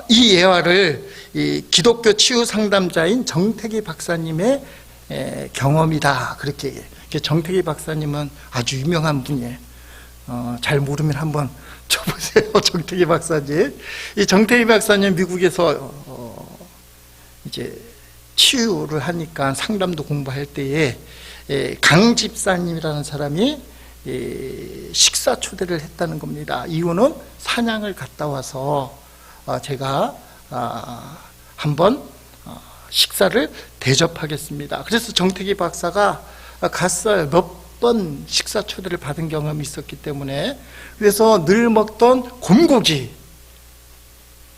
이 예화를 이 기독교 치유 상담자인 정태기 박사님의 경험이다, 그렇게 얘기해요. 정태기 박사님은 아주 유명한 분이에요. 잘 모르면 한번 쳐보세요. 정태기 박사님. 이 정태기 박사님 미국에서 이제 치유를 하니까 상담도 공부할 때에 강 집사님이라는 사람이 식사 초대를 했다는 겁니다. 이유는 사냥을 갔다 와서 제가 한번 식사를 대접하겠습니다. 그래서 정태기 박사가 갔어요. 몇 번 식사 초대를 받은 경험이 있었기 때문에. 그래서 늘 먹던 곰고기,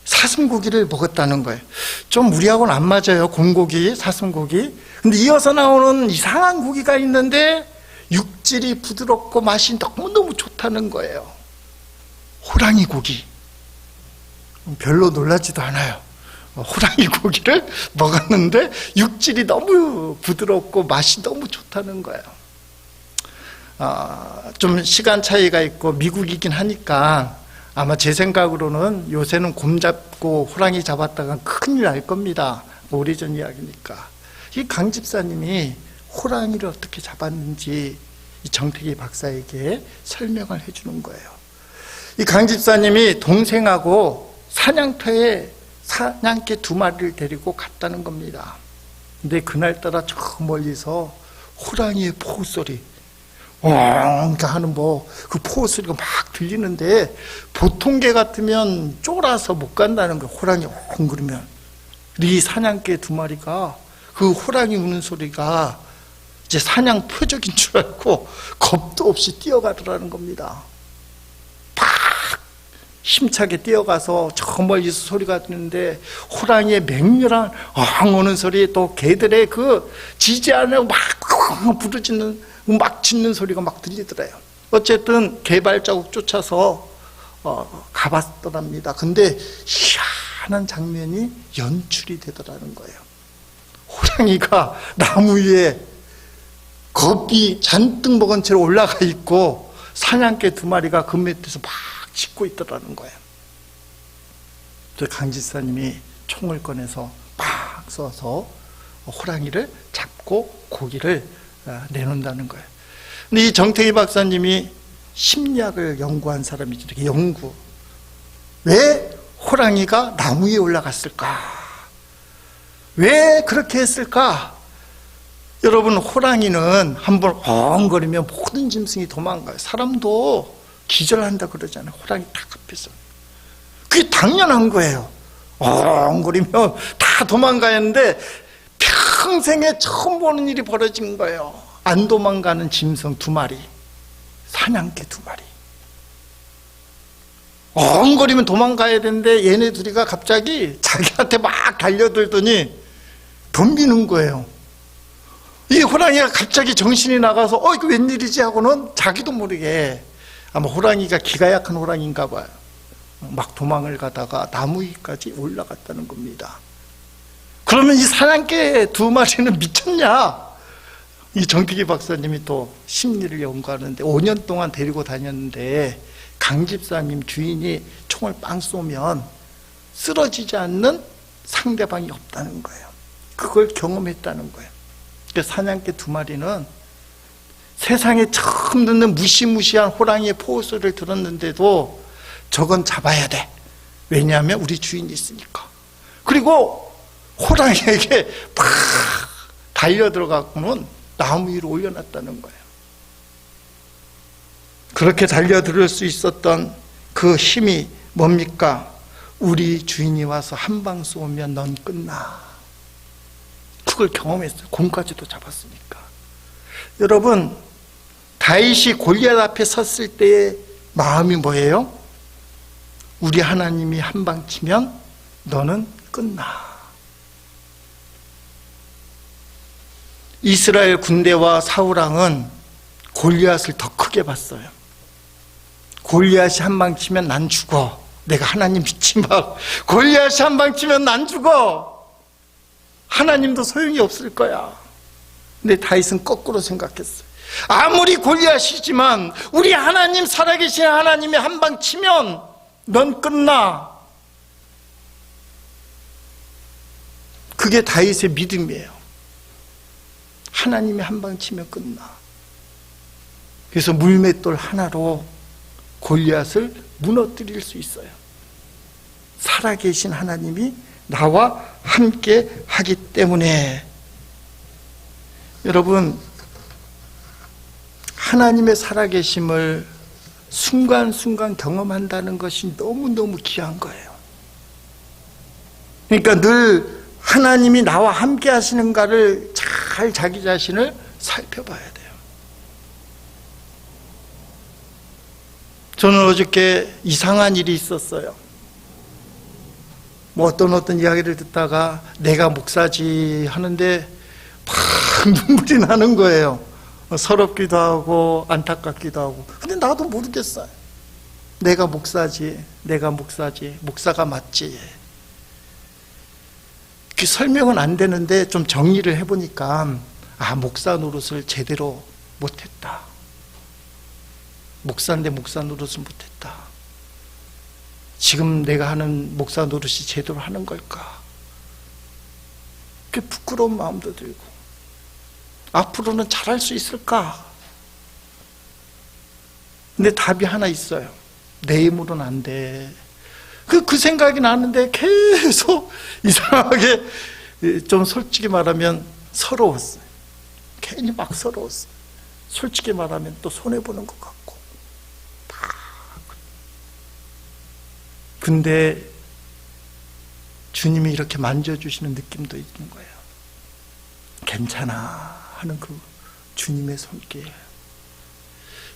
사슴고기를 먹었다는 거예요. 좀 우리하고는 안 맞아요, 곰고기, 사슴고기. 근데 이어서 나오는 이상한 고기가 있는데 육질이 부드럽고 맛이 너무너무 좋다는 거예요. 호랑이 고기. 별로 놀라지도 않아요. 호랑이 고기를 먹었는데 육질이 너무 부드럽고 맛이 너무 좋다는 거예요. 좀 시간 차이가 있고 미국이긴 하니까 아마 제 생각으로는 요새는 곰 잡고 호랑이 잡았다가 큰일 날 겁니다. 오래전 이야기니까. 이 강 집사님이 호랑이를 어떻게 잡았는지 이 정태기 박사에게 설명을 해주는 거예요. 이 강 집사님이 동생하고 사냥터에 사냥개 2마리를 데리고 갔다는 겁니다. 근데 그날따라 저 멀리서 호랑이의 포소리, 그러니까 하는 그 포소리가 막 들리는데, 보통 개 같으면 쫄아서 못 간다는 거예요. 호랑이 그러면. 이 사냥개 2마리가 그 호랑이 우는 소리가 이제 사냥 표적인 줄 알고 겁도 없이 뛰어가더라는 겁니다. 힘차게 뛰어가서 저 멀리서 소리가 드는데 호랑이의 맹렬한 오는 소리, 또 개들의 그 지지 않으면 막 부르짖는, 막 짖는 소리가 막 들리더래요. 어쨌든 개발자국 쫓아서 가봤더랍니다. 근데 희한한 장면이 연출이 되더라는 거예요. 호랑이가 나무 위에 겁이 잔뜩 먹은 채로 올라가 있고 사냥개 2마리가 그 밑에서 막 짖고 있더라는 거예요. 강 집사님이 총을 꺼내서 팍 쏘서 호랑이를 잡고 고기를 내놓는다는 거예요. 근데 이 정태기 박사님이 심리학을 연구한 사람이죠. 이렇게 연구. 왜 호랑이가 나무 위에 올라갔을까? 왜 그렇게 했을까? 여러분, 호랑이는 한번 엉거리면 모든 짐승이 도망가요. 사람도 기절한다 그러잖아요. 호랑이 딱 앞에서. 그게 당연한 거예요. 엉거리면 다 도망가야 하는데 평생에 처음 보는 일이 벌어진 거예요. 안 도망가는 짐승 2마리, 사냥개 2마리. 엉거리면 도망가야 되는데 얘네 둘이가 갑자기 자기한테 막 달려들더니 덤비는 거예요. 이 호랑이가 갑자기 정신이 나가서 이거 웬일이지 하고는 자기도 모르게, 아마 호랑이가 기가 약한 호랑이인가 봐요. 막 도망을 가다가 나무 위까지 올라갔다는 겁니다. 그러면 이 사냥개 2마리는 미쳤냐? 이 정태기 박사님이 또 심리를 연구하는데 5년 동안 데리고 다녔는데, 강집사님 주인이 총을 빵 쏘면 쓰러지지 않는 상대방이 없다는 거예요. 그걸 경험했다는 거예요. 사냥개 2마리는 세상에 처음 듣는 무시무시한 호랑이의 포효소리를 들었는데도 저건 잡아야 돼. 왜냐하면 우리 주인이 있으니까. 그리고 호랑이에게 팍 달려들어가고는 나무 위로 올려놨다는 거예요. 그렇게 달려들 수 있었던 그 힘이 뭡니까? 우리 주인이 와서 한 방 쏘면 넌 끝나. 그걸 경험했어요. 곰까지도 잡았으니까. 여러분, 다윗이 골리앗 앞에 섰을 때의 마음이 뭐예요? 우리 하나님이 한 방 치면 너는 끝나. 이스라엘 군대와 사울왕은 골리앗을 더 크게 봤어요. 골리앗이 한 방 치면 난 죽어. 내가 하나님 믿지 마. 골리앗이 한 방 치면 난 죽어. 하나님도 소용이 없을 거야. 근데 다윗은 거꾸로 생각했어요. 아무리 골리앗이지만 우리 하나님, 살아계신 하나님이 한 방 치면 넌 끝나. 그게 다윗의 믿음이에요. 하나님이 한 방 치면 끝나. 그래서 물맷돌 하나로 골리앗을 무너뜨릴 수 있어요. 살아계신 하나님이 나와 함께 하기 때문에. 여러분, 하나님의 살아계심을 순간순간 경험한다는 것이 너무너무 귀한 거예요. 그러니까 늘 하나님이 나와 함께 하시는가를 잘 자기 자신을 살펴봐야 돼요. 저는 어저께 이상한 일이 있었어요. 뭐 어떤 이야기를 듣다가 내가 목사지 하는데 막 눈물이 나는 거예요. 서럽기도 하고 안타깝기도 하고. 근데 나도 모르겠어요. 내가 목사지, 목사가 맞지. 그 설명은 안 되는데 좀 정리를 해보니까 목사 노릇을 제대로 못했다. 목사인데 목사 노릇을 못했다. 지금 내가 하는 목사 노릇이 제대로 하는 걸까? 그 부끄러운 마음도 들고, 앞으로는 잘할 수 있을까? 근데 답이 하나 있어요. 내 힘으로는 안 돼. 그 생각이 나는데 계속 이상하게, 좀 솔직히 말하면 서러웠어요. 괜히 막 서러웠어요. 솔직히 말하면 또 손해보는 것 같고. 근데 주님이 이렇게 만져주시는 느낌도 있는 거예요. 괜찮아 하는 그 주님의 손길.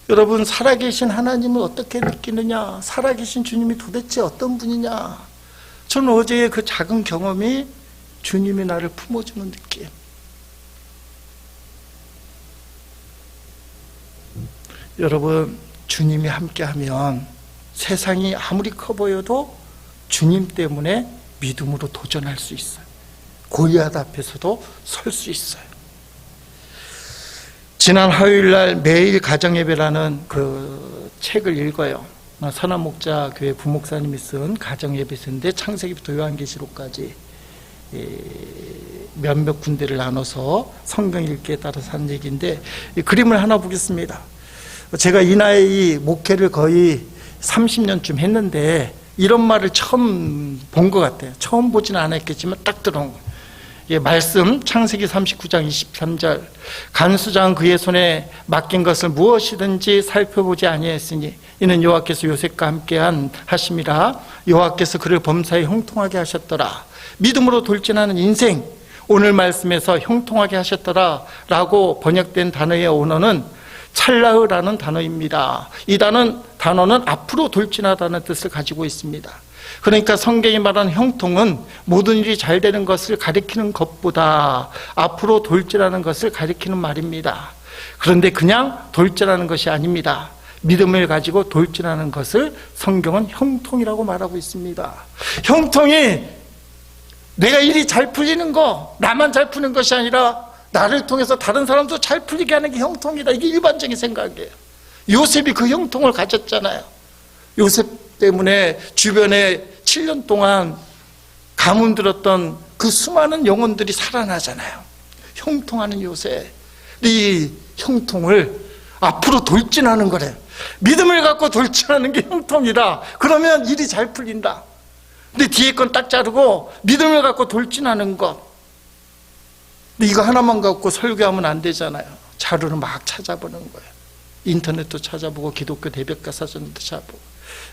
여러분, 살아계신 하나님을 어떻게 느끼느냐? 살아계신 주님이 도대체 어떤 분이냐? 저는 어제의 그 작은 경험이 주님이 나를 품어주는 느낌. 여러분, 주님이 함께하면 세상이 아무리 커 보여도 주님 때문에 믿음으로 도전할 수 있어요. 골리앗 앞에서도 설 수 있어요. 지난 화요일날 매일 가정예배라는 그 책을 읽어요. 선한목자교회 부목사님이 쓴 가정예배서인데 창세기부터 요한계시록까지 몇몇 군데를 나눠서 성경 읽기에 따라서 하는 얘기인데, 이 그림을 하나 보겠습니다. 제가 이 나이 목회를 거의 30년쯤 했는데 이런 말을 처음 본 것 같아요. 처음 보지는 않았겠지만 딱 들어온 거예요. 예, 말씀 창세기 39장 23절, 간수장 그의 손에 맡긴 것을 무엇이든지 살펴보지 아니했으니 이는 여호와께서 요셉과 함께한 하심이라. 여호와께서 그를 범사에 형통하게 하셨더라. 믿음으로 돌진하는 인생, 오늘 말씀에서 형통하게 하셨더라 라고 번역된 단어의 언어는 찰나흐라는 단어입니다. 이 단어는 앞으로 돌진하다는 뜻을 가지고 있습니다. 그러니까 성경이 말하는 형통은 모든 일이 잘 되는 것을 가리키는 것보다 앞으로 돌진하는 것을 가리키는 말입니다. 그런데 그냥 돌진하는 것이 아닙니다. 믿음을 가지고 돌진하는 것을 성경은 형통이라고 말하고 있습니다. 형통이 내가 일이 잘 풀리는 거, 나만 잘 푸는 것이 아니라 나를 통해서 다른 사람도 잘 풀리게 하는 게 형통이다. 이게 일반적인 생각이에요. 요셉이 그 형통을 가졌잖아요. 요셉 때문에 주변에 7년 동안 가뭄 들었던 그 수많은 영혼들이 살아나잖아요. 형통하는 요셉. 이 형통을 앞으로 돌진하는 거래요. 믿음을 갖고 돌진하는 게 형통이다. 그러면 일이 잘 풀린다. 근데 뒤에 건 딱 자르고 믿음을 갖고 돌진하는 것. 근데 이거 하나만 갖고 설교하면 안 되잖아요. 자료를 막 찾아보는 거예요. 인터넷도 찾아보고 기독교 대백과 사전도 찾아보고.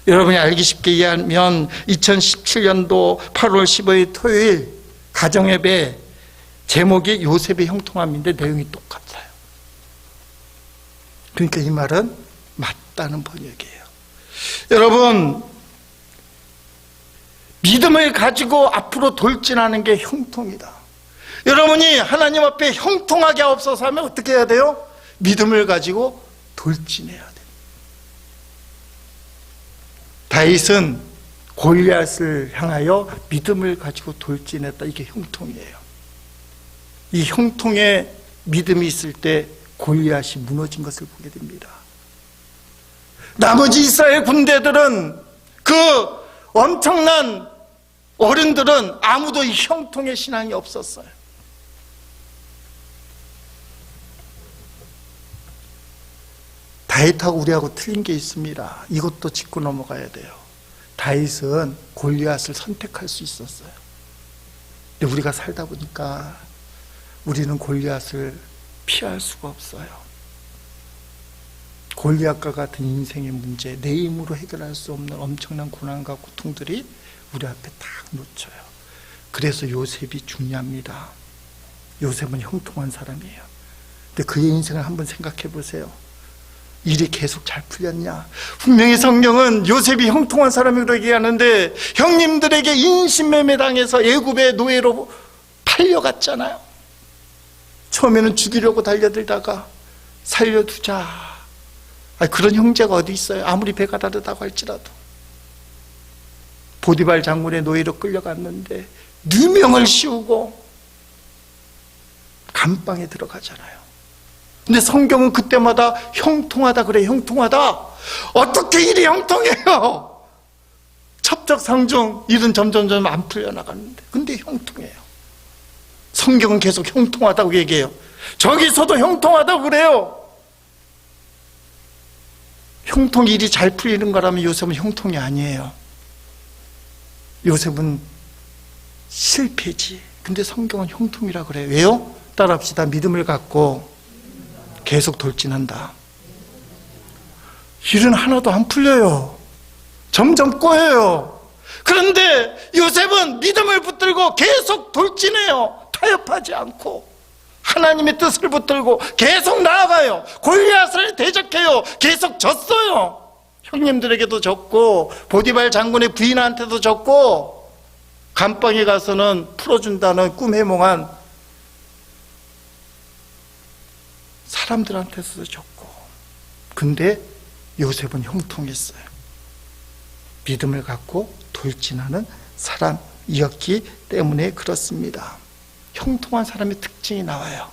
여러분이 알기 쉽게 이해하면 2017년도 8월 15일 토요일 가정예배 제목이 요셉의 형통함인데 내용이 똑같아요. 그러니까 이 말은 맞다는 번역이에요. 여러분, 믿음을 가지고 앞으로 돌진하는 게 형통이다. 여러분이 하나님 앞에 형통하게 하옵소서 하면 어떻게 해야 돼요? 믿음을 가지고 돌진해야 돼요. 다윗은 골리앗을 향하여 믿음을 가지고 돌진했다. 이게 형통이에요. 이 형통에 믿음이 있을 때 골리앗이 무너진 것을 보게 됩니다. 나머지 이스라엘 군대들은, 그 엄청난 어른들은 아무도 이 형통의 신앙이 없었어요. 다윗하고 우리하고 틀린 게 있습니다. 이것도 짚고 넘어가야 돼요. 다윗은 골리앗을 선택할 수 있었어요. 근데 우리가 살다 보니까 우리는 골리앗을 피할 수가 없어요. 골리앗과 같은 인생의 문제, 내 힘으로 해결할 수 없는 엄청난 고난과 고통들이 우리 앞에 딱 놓쳐요. 그래서 요셉이 중요합니다. 요셉은 형통한 사람이에요. 근데 그의 인생을 한번 생각해 보세요. 일이 계속 잘 풀렸냐? 분명히 성경은 요셉이 형통한 사람이라고 얘기하는데 형님들에게 인신매매당해서 애굽의 노예로 팔려갔잖아요. 처음에는 죽이려고 달려들다가 살려두자. 그런 형제가 어디 있어요? 아무리 배가 다르다고 할지라도. 보디발 장군의 노예로 끌려갔는데 누명을 씌우고 감방에 들어가잖아요. 근데 성경은 그때마다 형통하다 그래. 형통하다. 어떻게 일이 형통해요? 첩적상중 일은 점점 안 풀려나가는데 근데 형통해요. 성경은 계속 형통하다고 얘기해요. 저기서도 형통하다고 그래요. 형통 일이 잘 풀리는 거라면 요셉은 형통이 아니에요. 요셉은 실패지. 근데 성경은 형통이라고 그래요. 왜요? 따라합시다. 믿음을 갖고 계속 돌진한다. 일은 하나도 안 풀려요. 점점 꼬여요. 그런데 요셉은 믿음을 붙들고 계속 돌진해요. 타협하지 않고 하나님의 뜻을 붙들고 계속 나아가요. 골리앗을 대적해요. 계속 졌어요. 형님들에게도 졌고 보디발 장군의 부인한테도 졌고 감방에 가서는 풀어준다는 꿈 해몽한 사람들한테서도 졌고. 근데 요셉은 형통했어요. 믿음을 갖고 돌진하는 사람이었기 때문에 그렇습니다. 형통한 사람의 특징이 나와요.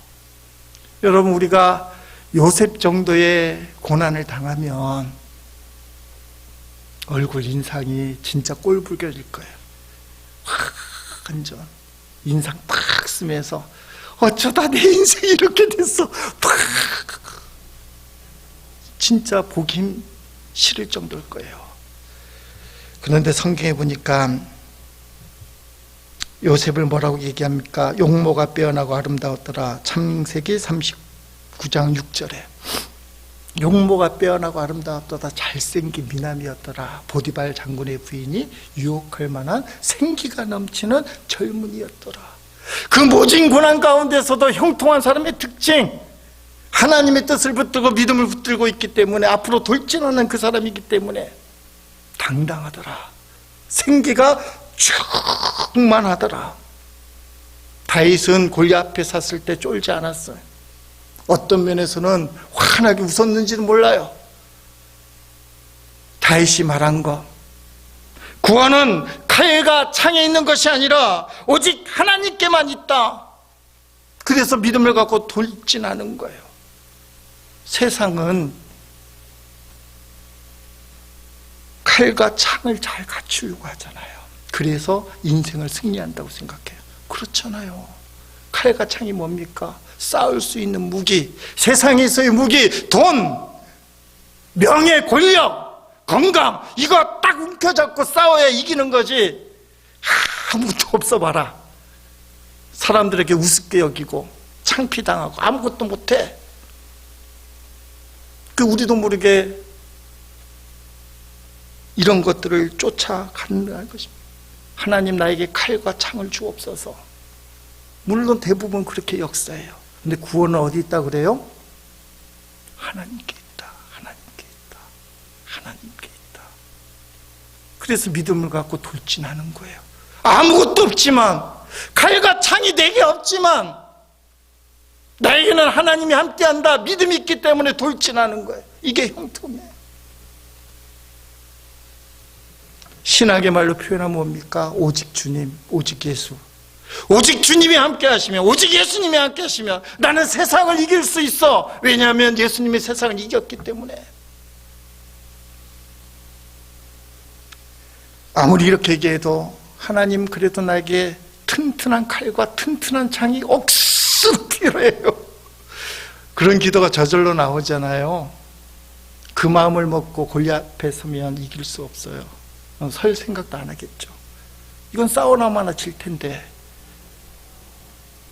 여러분, 우리가 요셉 정도의 고난을 당하면 얼굴 인상이 진짜 꼴불견일 거예요. 완전 인상 딱 웃으면서 어쩌다 내 인생이 이렇게 됐어. 진짜 보기 싫을 정도일 거예요. 그런데 성경에 보니까 요셉을 뭐라고 얘기합니까? 용모가 빼어나고 아름다웠더라. 창세기 39장 6절에 용모가 빼어나고 아름다웠더라. 잘생긴 미남이었더라. 보디발 장군의 부인이 유혹할 만한 생기가 넘치는 젊은이였더라. 그 모진 고난 가운데서도 형통한 사람의 특징, 하나님의 뜻을 붙들고 믿음을 붙들고 있기 때문에, 앞으로 돌진하는 그 사람이기 때문에 당당하더라. 생기가 충만하더라. 다윗은 골리앗 앞에 섰을 때 쫄지 않았어요. 어떤 면에서는 환하게 웃었는지는 몰라요. 다윗이 말한 거, 구원은 칼과 창에 있는 것이 아니라 오직 하나님께만 있다. 그래서 믿음을 갖고 돌진하는 거예요. 세상은 칼과 창을 잘 갖추려고 하잖아요. 그래서 인생을 승리한다고 생각해요. 그렇잖아요. 칼과 창이 뭡니까? 싸울 수 있는 무기, 세상에서의 무기, 돈, 명예, 권력, 건강, 이거 딱 움켜잡고 싸워야 이기는 거지. 아무것도 없어 봐라. 사람들에게 우습게 여기고 창피당하고 아무것도 못해. 그 우리도 모르게 이런 것들을 쫓아가는 것입니다. 하나님 나에게 칼과 창을 주옵소서. 물론 대부분 그렇게 역사해요. 근데 구원은 어디 있다 그래요? 하나님께 있다. 하나님께 있다. 하나님께 있다. 그래서 믿음을 갖고 돌진하는 거예요. 아무것도 없지만, 칼과 창이 내게 없지만 나에게는 하나님이 함께한다. 믿음이 있기 때문에 돌진하는 거예요. 이게 형통이에요. 신학의 말로 표현하면 뭡니까? 오직 주님, 오직 예수. 오직 주님이 함께 하시면, 오직 예수님이 함께 하시면 나는 세상을 이길 수 있어. 왜냐하면 예수님이 세상을 이겼기 때문에. 아무리 이렇게 얘기해도 하나님 그래도 나에게 튼튼한 칼과 튼튼한 창이 억수로 필요해요. 그런 기도가 저절로 나오잖아요. 그 마음을 먹고 골리앗 앞에 서면 이길 수 없어요. 설 생각도 안 하겠죠. 이건 싸워나마나 질 텐데,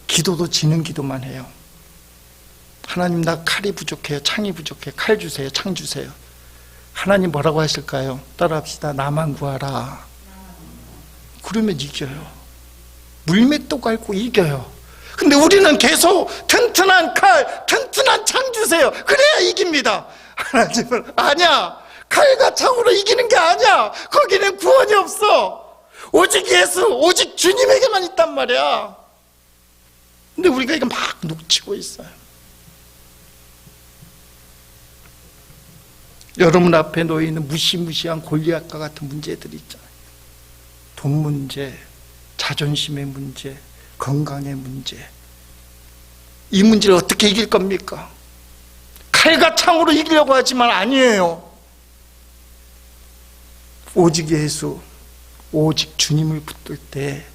기도도 지는 기도만 해요. 하나님 나 칼이 부족해요. 창이 부족해요. 칼 주세요. 창 주세요. 하나님 뭐라고 하실까요? 따라합시다. 나만 구하라. 그러면 이겨요. 물맷도 갈고 이겨요. 근데 우리는 계속 튼튼한 칼, 튼튼한 창 주세요. 그래야 이깁니다. 하나님은 아니야. 칼과 창으로 이기는 게 아니야. 거기는 구원이 없어. 오직 예수, 오직 주님에게만 있단 말이야. 근데 우리가 이거 막 놓치고 있어요. 여러분 앞에 놓여있는 무시무시한 골리앗과 같은 문제들이 있잖아요. 돈 문제, 자존심의 문제, 건강의 문제. 이 문제를 어떻게 이길 겁니까? 칼과 창으로 이기려고 하지만 아니에요. 오직 예수, 오직 주님을 붙들 때,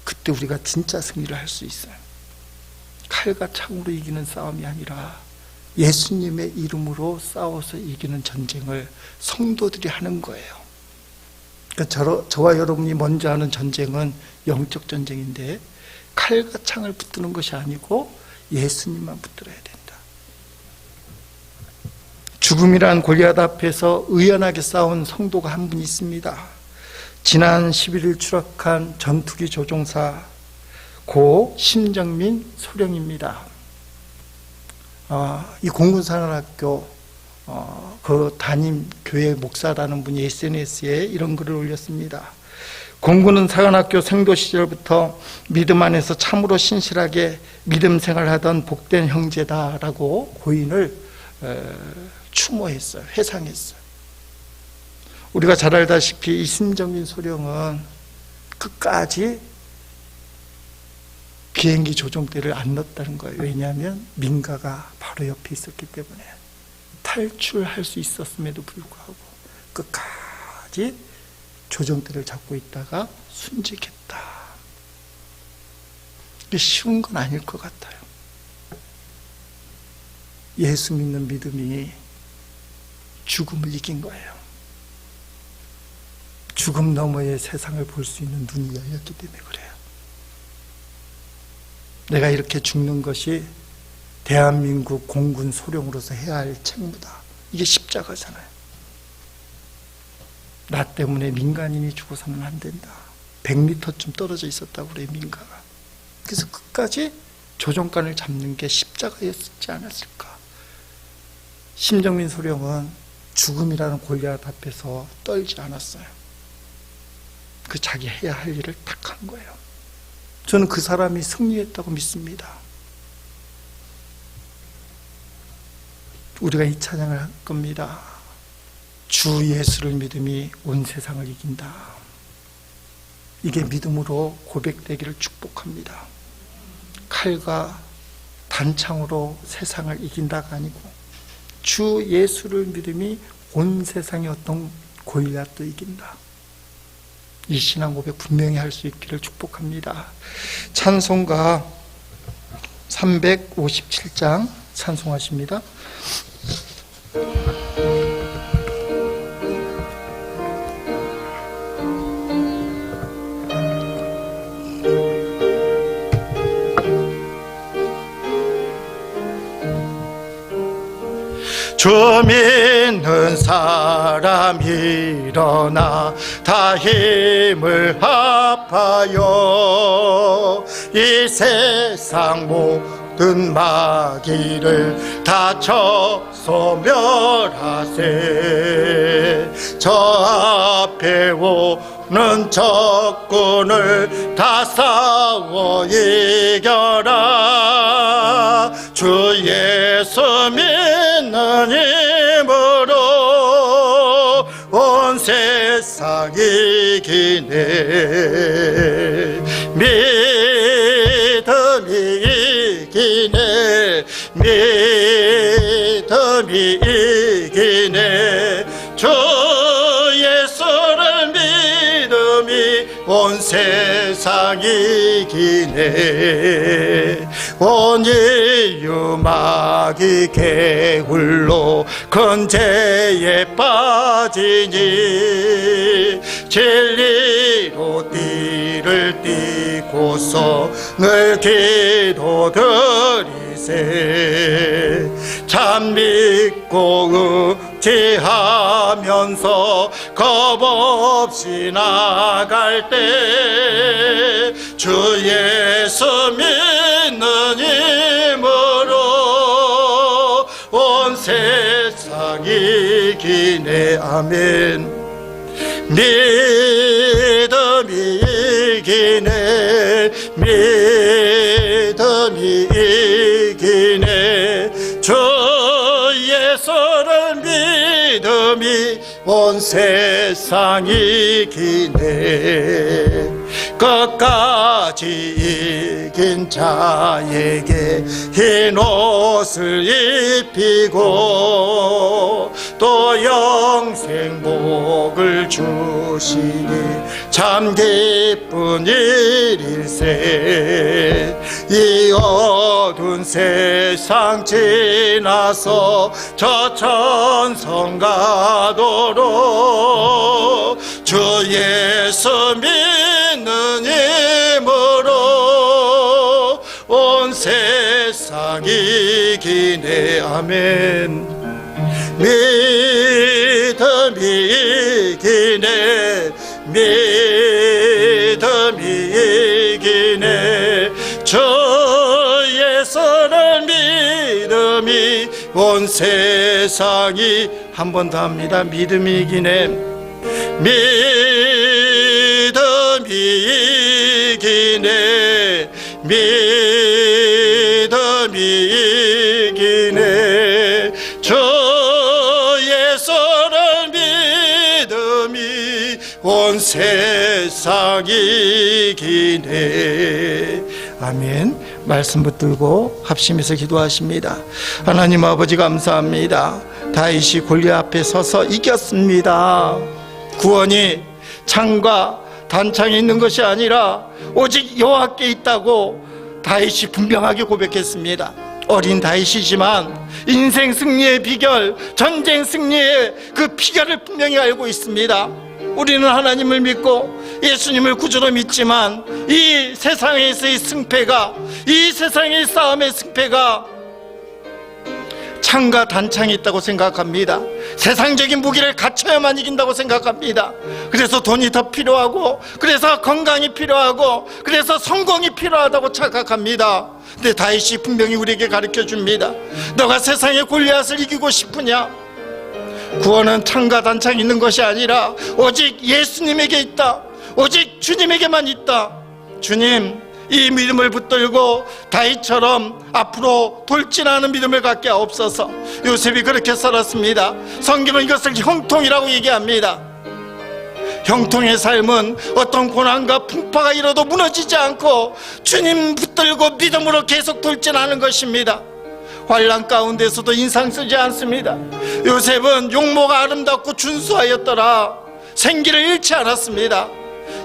그때 우리가 진짜 승리를 할 수 있어요. 칼과 창으로 이기는 싸움이 아니라 예수님의 이름으로 싸워서 이기는 전쟁을 성도들이 하는 거예요. 그러니까 저와 여러분이 먼저 하는 전쟁은 영적 전쟁인데, 칼과 창을 붙드는 것이 아니고 예수님만 붙들어야 된다. 죽음이란 골리앗 앞에서 의연하게 싸운 성도가 한 분 있습니다. 지난 11일 추락한 전투기 조종사 고 심정민 소령입니다. 이 공군사관학교 그 담임 교회 목사라는 분이 SNS에 이런 글을 올렸습니다. 공군은 사관학교 생도 시절부터 믿음 안에서 참으로 신실하게 믿음 생활하던 복된 형제다라고 고인을 추모했어요. 회상했어요. 우리가 잘 알다시피 이 심정민 소령은 끝까지 비행기 조종대를 안 넣었다는 거예요. 왜냐하면 민가가 바로 옆에 있었기 때문에. 탈출할 수 있었음에도 불구하고 끝까지 조종대를 잡고 있다가 순직했다. 이게 쉬운 건 아닐 것 같아요. 예수 믿는 믿음이 죽음을 이긴 거예요. 죽음 너머의 세상을 볼 수 있는 눈이 열렸기 때문에 그래요. 내가 이렇게 죽는 것이 대한민국 공군 소령으로서 해야 할 책무다. 이게 십자가잖아요. 나 때문에 민간인이 죽어서는 안 된다. 100m쯤 떨어져 있었다고 그래, 민가가. 그래서 끝까지 조종관을 잡는 게 십자가였지 않았을까. 심정민 소령은 죽음이라는 골리앗 앞에서 떨지 않았어요. 그 자기 해야 할 일을 딱 한 거예요. 저는 그 사람이 승리했다고 믿습니다. 우리가 이 찬양을 할 겁니다. 주 예수를 믿음이 온 세상을 이긴다. 이게 믿음으로 고백되기를 축복합니다. 칼과 단창으로 세상을 이긴다가 아니고 주 예수를 믿음이 온 세상의 어떤 골리앗도 이긴다. 이 신앙 고백 분명히 할 수 있기를 축복합니다. 찬송가 357장 찬송하십니다. 주 믿는 사람 일어나 다 힘을 합하여 이 세상 모든 마귀를 다 쳐서 멸하세. 저 앞에 오는 적군을 다 싸워 이겨라. 주 예수 믿는 힘으로 온 세상 이기네. 믿음이 이기네. 믿음이 이기네. 주 예수를 믿음이 온 세상 이기네. 온 인류 마귀 개굴로 큰 죄에 빠지니 진리로 띠를 띠고서 늘 기도드리세. 참 믿고 의지하면서 겁없이 나갈 때 주 예수 믿는 힘으로 온 세상 이기네. 아멘. 믿음이 이기네. 믿음이 이기네. 주 예수를 믿음이 온 세상 이기네. 끝까지 이긴 자에게 흰 옷을 입히고 또 영생복을 주시니 참 기쁜 일일세. 이 어두운 세상 지나서 저 천성 가도록 주 예수 믿는 힘으로 온 세상 이기네. 아멘. 믿음이 이기네. 믿음이 이기네. 주 예수를 믿음이 온 세상이. 한 번 더 합니다. 믿음이 이기네. 믿음이 이기네. 믿음이 이기네. 주 예수를 믿음이 온 세상 이기네. 아멘. 말씀 붙들고 합심해서 기도하십니다. 하나님 아버지 감사합니다. 다윗이 골리앗 앞에 서서 이겼습니다. 구원이 창과 단창에 있는 것이 아니라 오직 여호와께 있다고 다윗이 분명하게 고백했습니다. 어린 다윗이지만 인생 승리의 비결, 전쟁 승리의 그 비결을 분명히 알고 있습니다. 우리는 하나님을 믿고 예수님을 구주로 믿지만 이 세상에서의 승패가, 이 세상의 싸움의 승패가 창과 단창이 있다고 생각합니다. 세상적인 무기를 갖춰야만 이긴다고 생각합니다. 그래서 돈이 더 필요하고, 그래서 건강이 필요하고, 그래서 성공이 필요하다고 착각합니다. 근데 다윗이 분명히 우리에게 가르쳐 줍니다. 너가 세상의 골리앗을 이기고 싶으냐? 구원은 창과 단창이 있는 것이 아니라 오직 예수님에게 있다. 오직 주님에게만 있다. 주님, 이 믿음을 붙들고 다윗처럼 앞으로 돌진하는 믿음을 갖게 하옵소서. 요셉이 그렇게 살았습니다. 성경은 이것을 형통이라고 얘기합니다. 형통의 삶은 어떤 고난과 풍파가 일어도 무너지지 않고 주님 붙들고 믿음으로 계속 돌진하는 것입니다. 환난 가운데서도 인상 쓰지 않습니다. 요셉은 용모가 아름답고 준수하였더라. 생기를 잃지 않았습니다.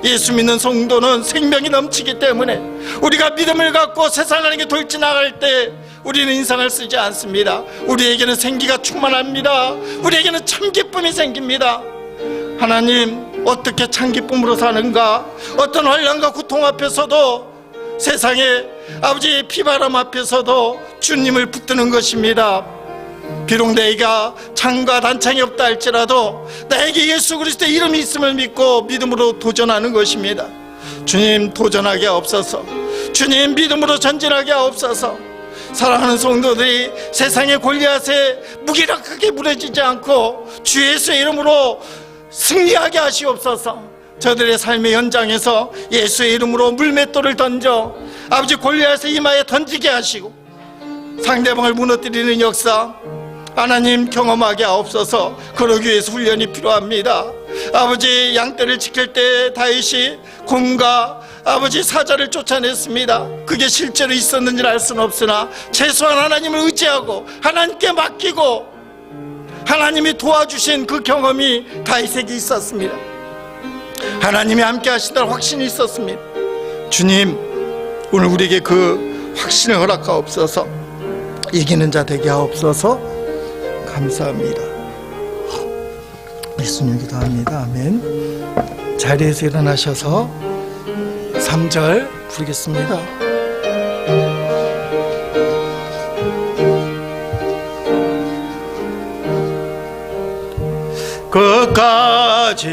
예수 믿는 성도는 생명이 넘치기 때문에 우리가 믿음을 갖고 세상에게 돌진나갈 때 우리는 인상을 쓰지 않습니다. 우리에게는 생기가 충만합니다. 우리에게는 참 기쁨이 생깁니다. 하나님, 어떻게 참 기쁨으로 사는가? 어떤 환난과 고통 앞에서도, 세상의 아버지의 비바람 앞에서도 주님을 붙드는 것입니다. 비록 내가 창과 단창이 없다 할지라도 나에게 예수 그리스도의 이름이 있음을 믿고 믿음으로 도전하는 것입니다. 주님, 도전하게 하옵소서. 주님, 믿음으로 전진하게 하옵소서. 사랑하는 성도들이 세상의 골리앗에 무기력하게 무너지지 않고 주 예수의 이름으로 승리하게 하시옵소서. 저들의 삶의 현장에서 예수의 이름으로 물맷돌을 던져 아버지 골리앗의 이마에 던지게 하시고 상대방을 무너뜨리는 역사 하나님 경험하게 하옵소서. 그러기 위해서 훈련이 필요합니다. 아버지, 양떼를 지킬 때 다윗이 곰과 아버지 사자를 쫓아냈습니다. 그게 실제로 있었는지는 알 수는 없으나 최소한 하나님을 의지하고 하나님께 맡기고 하나님이 도와주신 그 경험이 다윗에게 있었습니다. 하나님이 함께 하신다는 확신이 있었습니다. 주님, 오늘 우리에게 그 확신을 허락하옵소서. 이기는 자 되게 하옵소서. 감사합니다. 예수님 기도합니다. 아멘. 자리에서 일어나셔서 3절 부르겠습니다. 끝까지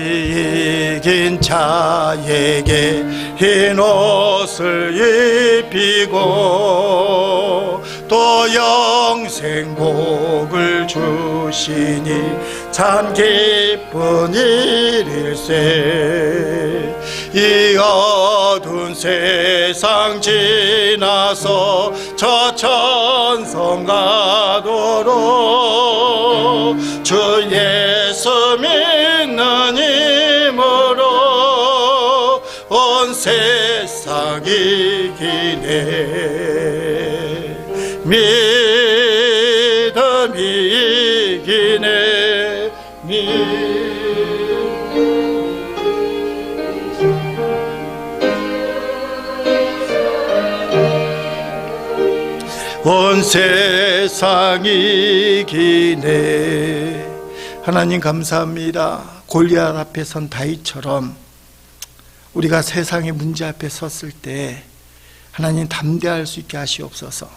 이긴 자에게 흰 옷을 입히고 또 영생복을 주시니 참 기쁜 일일세. 이 어두운 세상 지나서 저 천성 가도록 주 예수 믿는 힘으로 온 세상 이기네. 믿음이 이기네. 온 세상이 이기네. 하나님 감사합니다. 골리앗 앞에 선 다윗처럼 우리가 세상의 문제 앞에 섰을 때 하나님 담대할 수 있게 하시옵소서.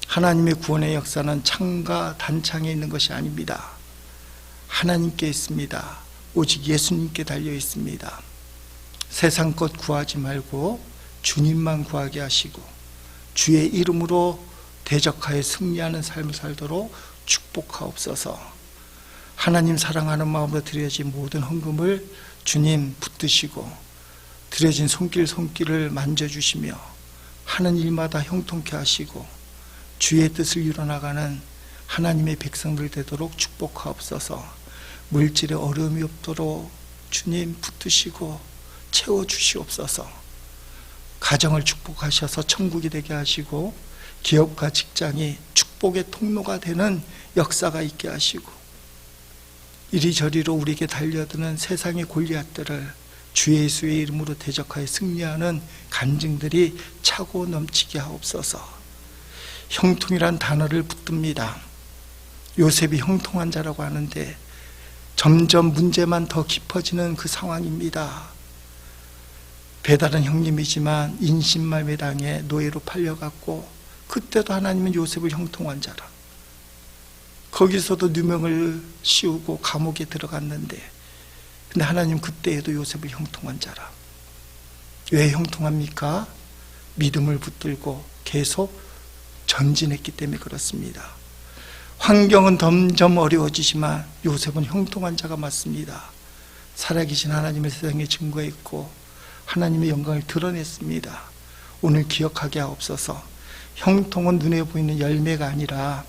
하나님의 구원의 역사는 창과 단창에 있는 것이 아닙니다. 하나님께 있습니다. 오직 예수님께 달려 있습니다. 세상 것 구하지 말고 주님만 구하게 하시고 주의 이름으로 대적하여 승리하는 삶을 살도록 축복하옵소서. 하나님 사랑하는 마음으로 드려진 모든 헌금을 주님 붙드시고 드려진 손길을 만져주시며 하는 일마다 형통케 하시고 주의 뜻을 이뤄나가는 하나님의 백성들 되도록 축복하옵소서. 물질에 어려움이 없도록 주님 붙드시고 채워주시옵소서. 가정을 축복하셔서 천국이 되게 하시고 기업과 직장이 축복의 통로가 되는 역사가 있게 하시고 이리저리로 우리에게 달려드는 세상의 골리앗들을 주 예수의 이름으로 대적하여 승리하는 간증들이 차고 넘치게 하옵소서. 형통이란 단어를 붙듭니다. 요셉이 형통한 자라고 하는데 점점 문제만 더 깊어지는 그 상황입니다. 배달은 형님이지만 인신말매 당해 노예로 팔려갔고, 그때도 하나님은 요셉을 형통한 자라. 거기서도 누명을 씌우고 감옥에 들어갔는데, 근데 하나님 그때에도 요셉을 형통한 자라. 왜 형통합니까? 믿음을 붙들고 계속 전진했기 때문에 그렇습니다. 환경은 점점 어려워지지만 요셉은 형통한 자가 맞습니다. 살아계신 하나님의 세상에 증거했고 하나님의 영광을 드러냈습니다. 오늘 기억하게 하옵소서. 형통은 눈에 보이는 열매가 아니라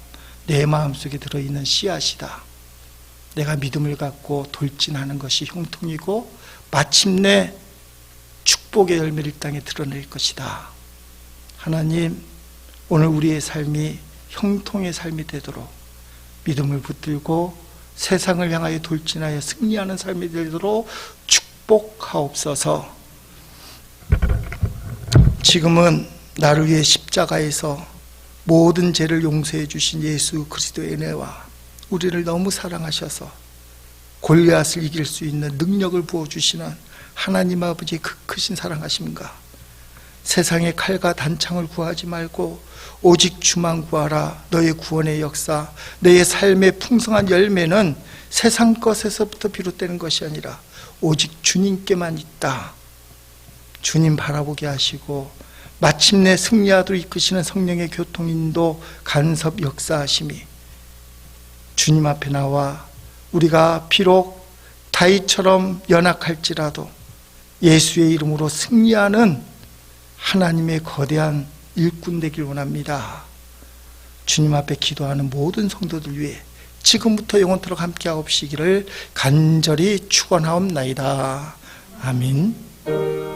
내 마음속에 들어있는 씨앗이다. 내가 믿음을 갖고 돌진하는 것이 형통이고 마침내 축복의 열매를 이 땅에 드러낼 것이다. 하나님, 오늘 우리의 삶이 형통의 삶이 되도록 믿음을 붙들고 세상을 향하여 돌진하여 승리하는 삶이 되도록 축복하옵소서. 지금은 나를 위해 십자가에서 모든 죄를 용서해 주신 예수 그리스도의 은혜와 우리를 너무 사랑하셔서 골리앗을 이길 수 있는 능력을 부어주시는 하나님 아버지의 그 크신 사랑하심과 세상의 칼과 단창을 구하지 말고 오직 주만 구하라. 너의 구원의 역사, 너의 삶의 풍성한 열매는 세상 것에서부터 비롯되는 것이 아니라 오직 주님께만 있다. 주님 바라보게 하시고 마침내 승리하도록 이끄시는 성령의 교통인도 간섭 역사하심이 주님 앞에 나와 우리가 비록 다윗처럼 연약할지라도 예수의 이름으로 승리하는 하나님의 거대한 일꾼 되길 원합니다. 주님 앞에 기도하는 모든 성도들 위해 지금부터 영원토록 함께하옵시기를 간절히 축원하옵나이다. 아멘.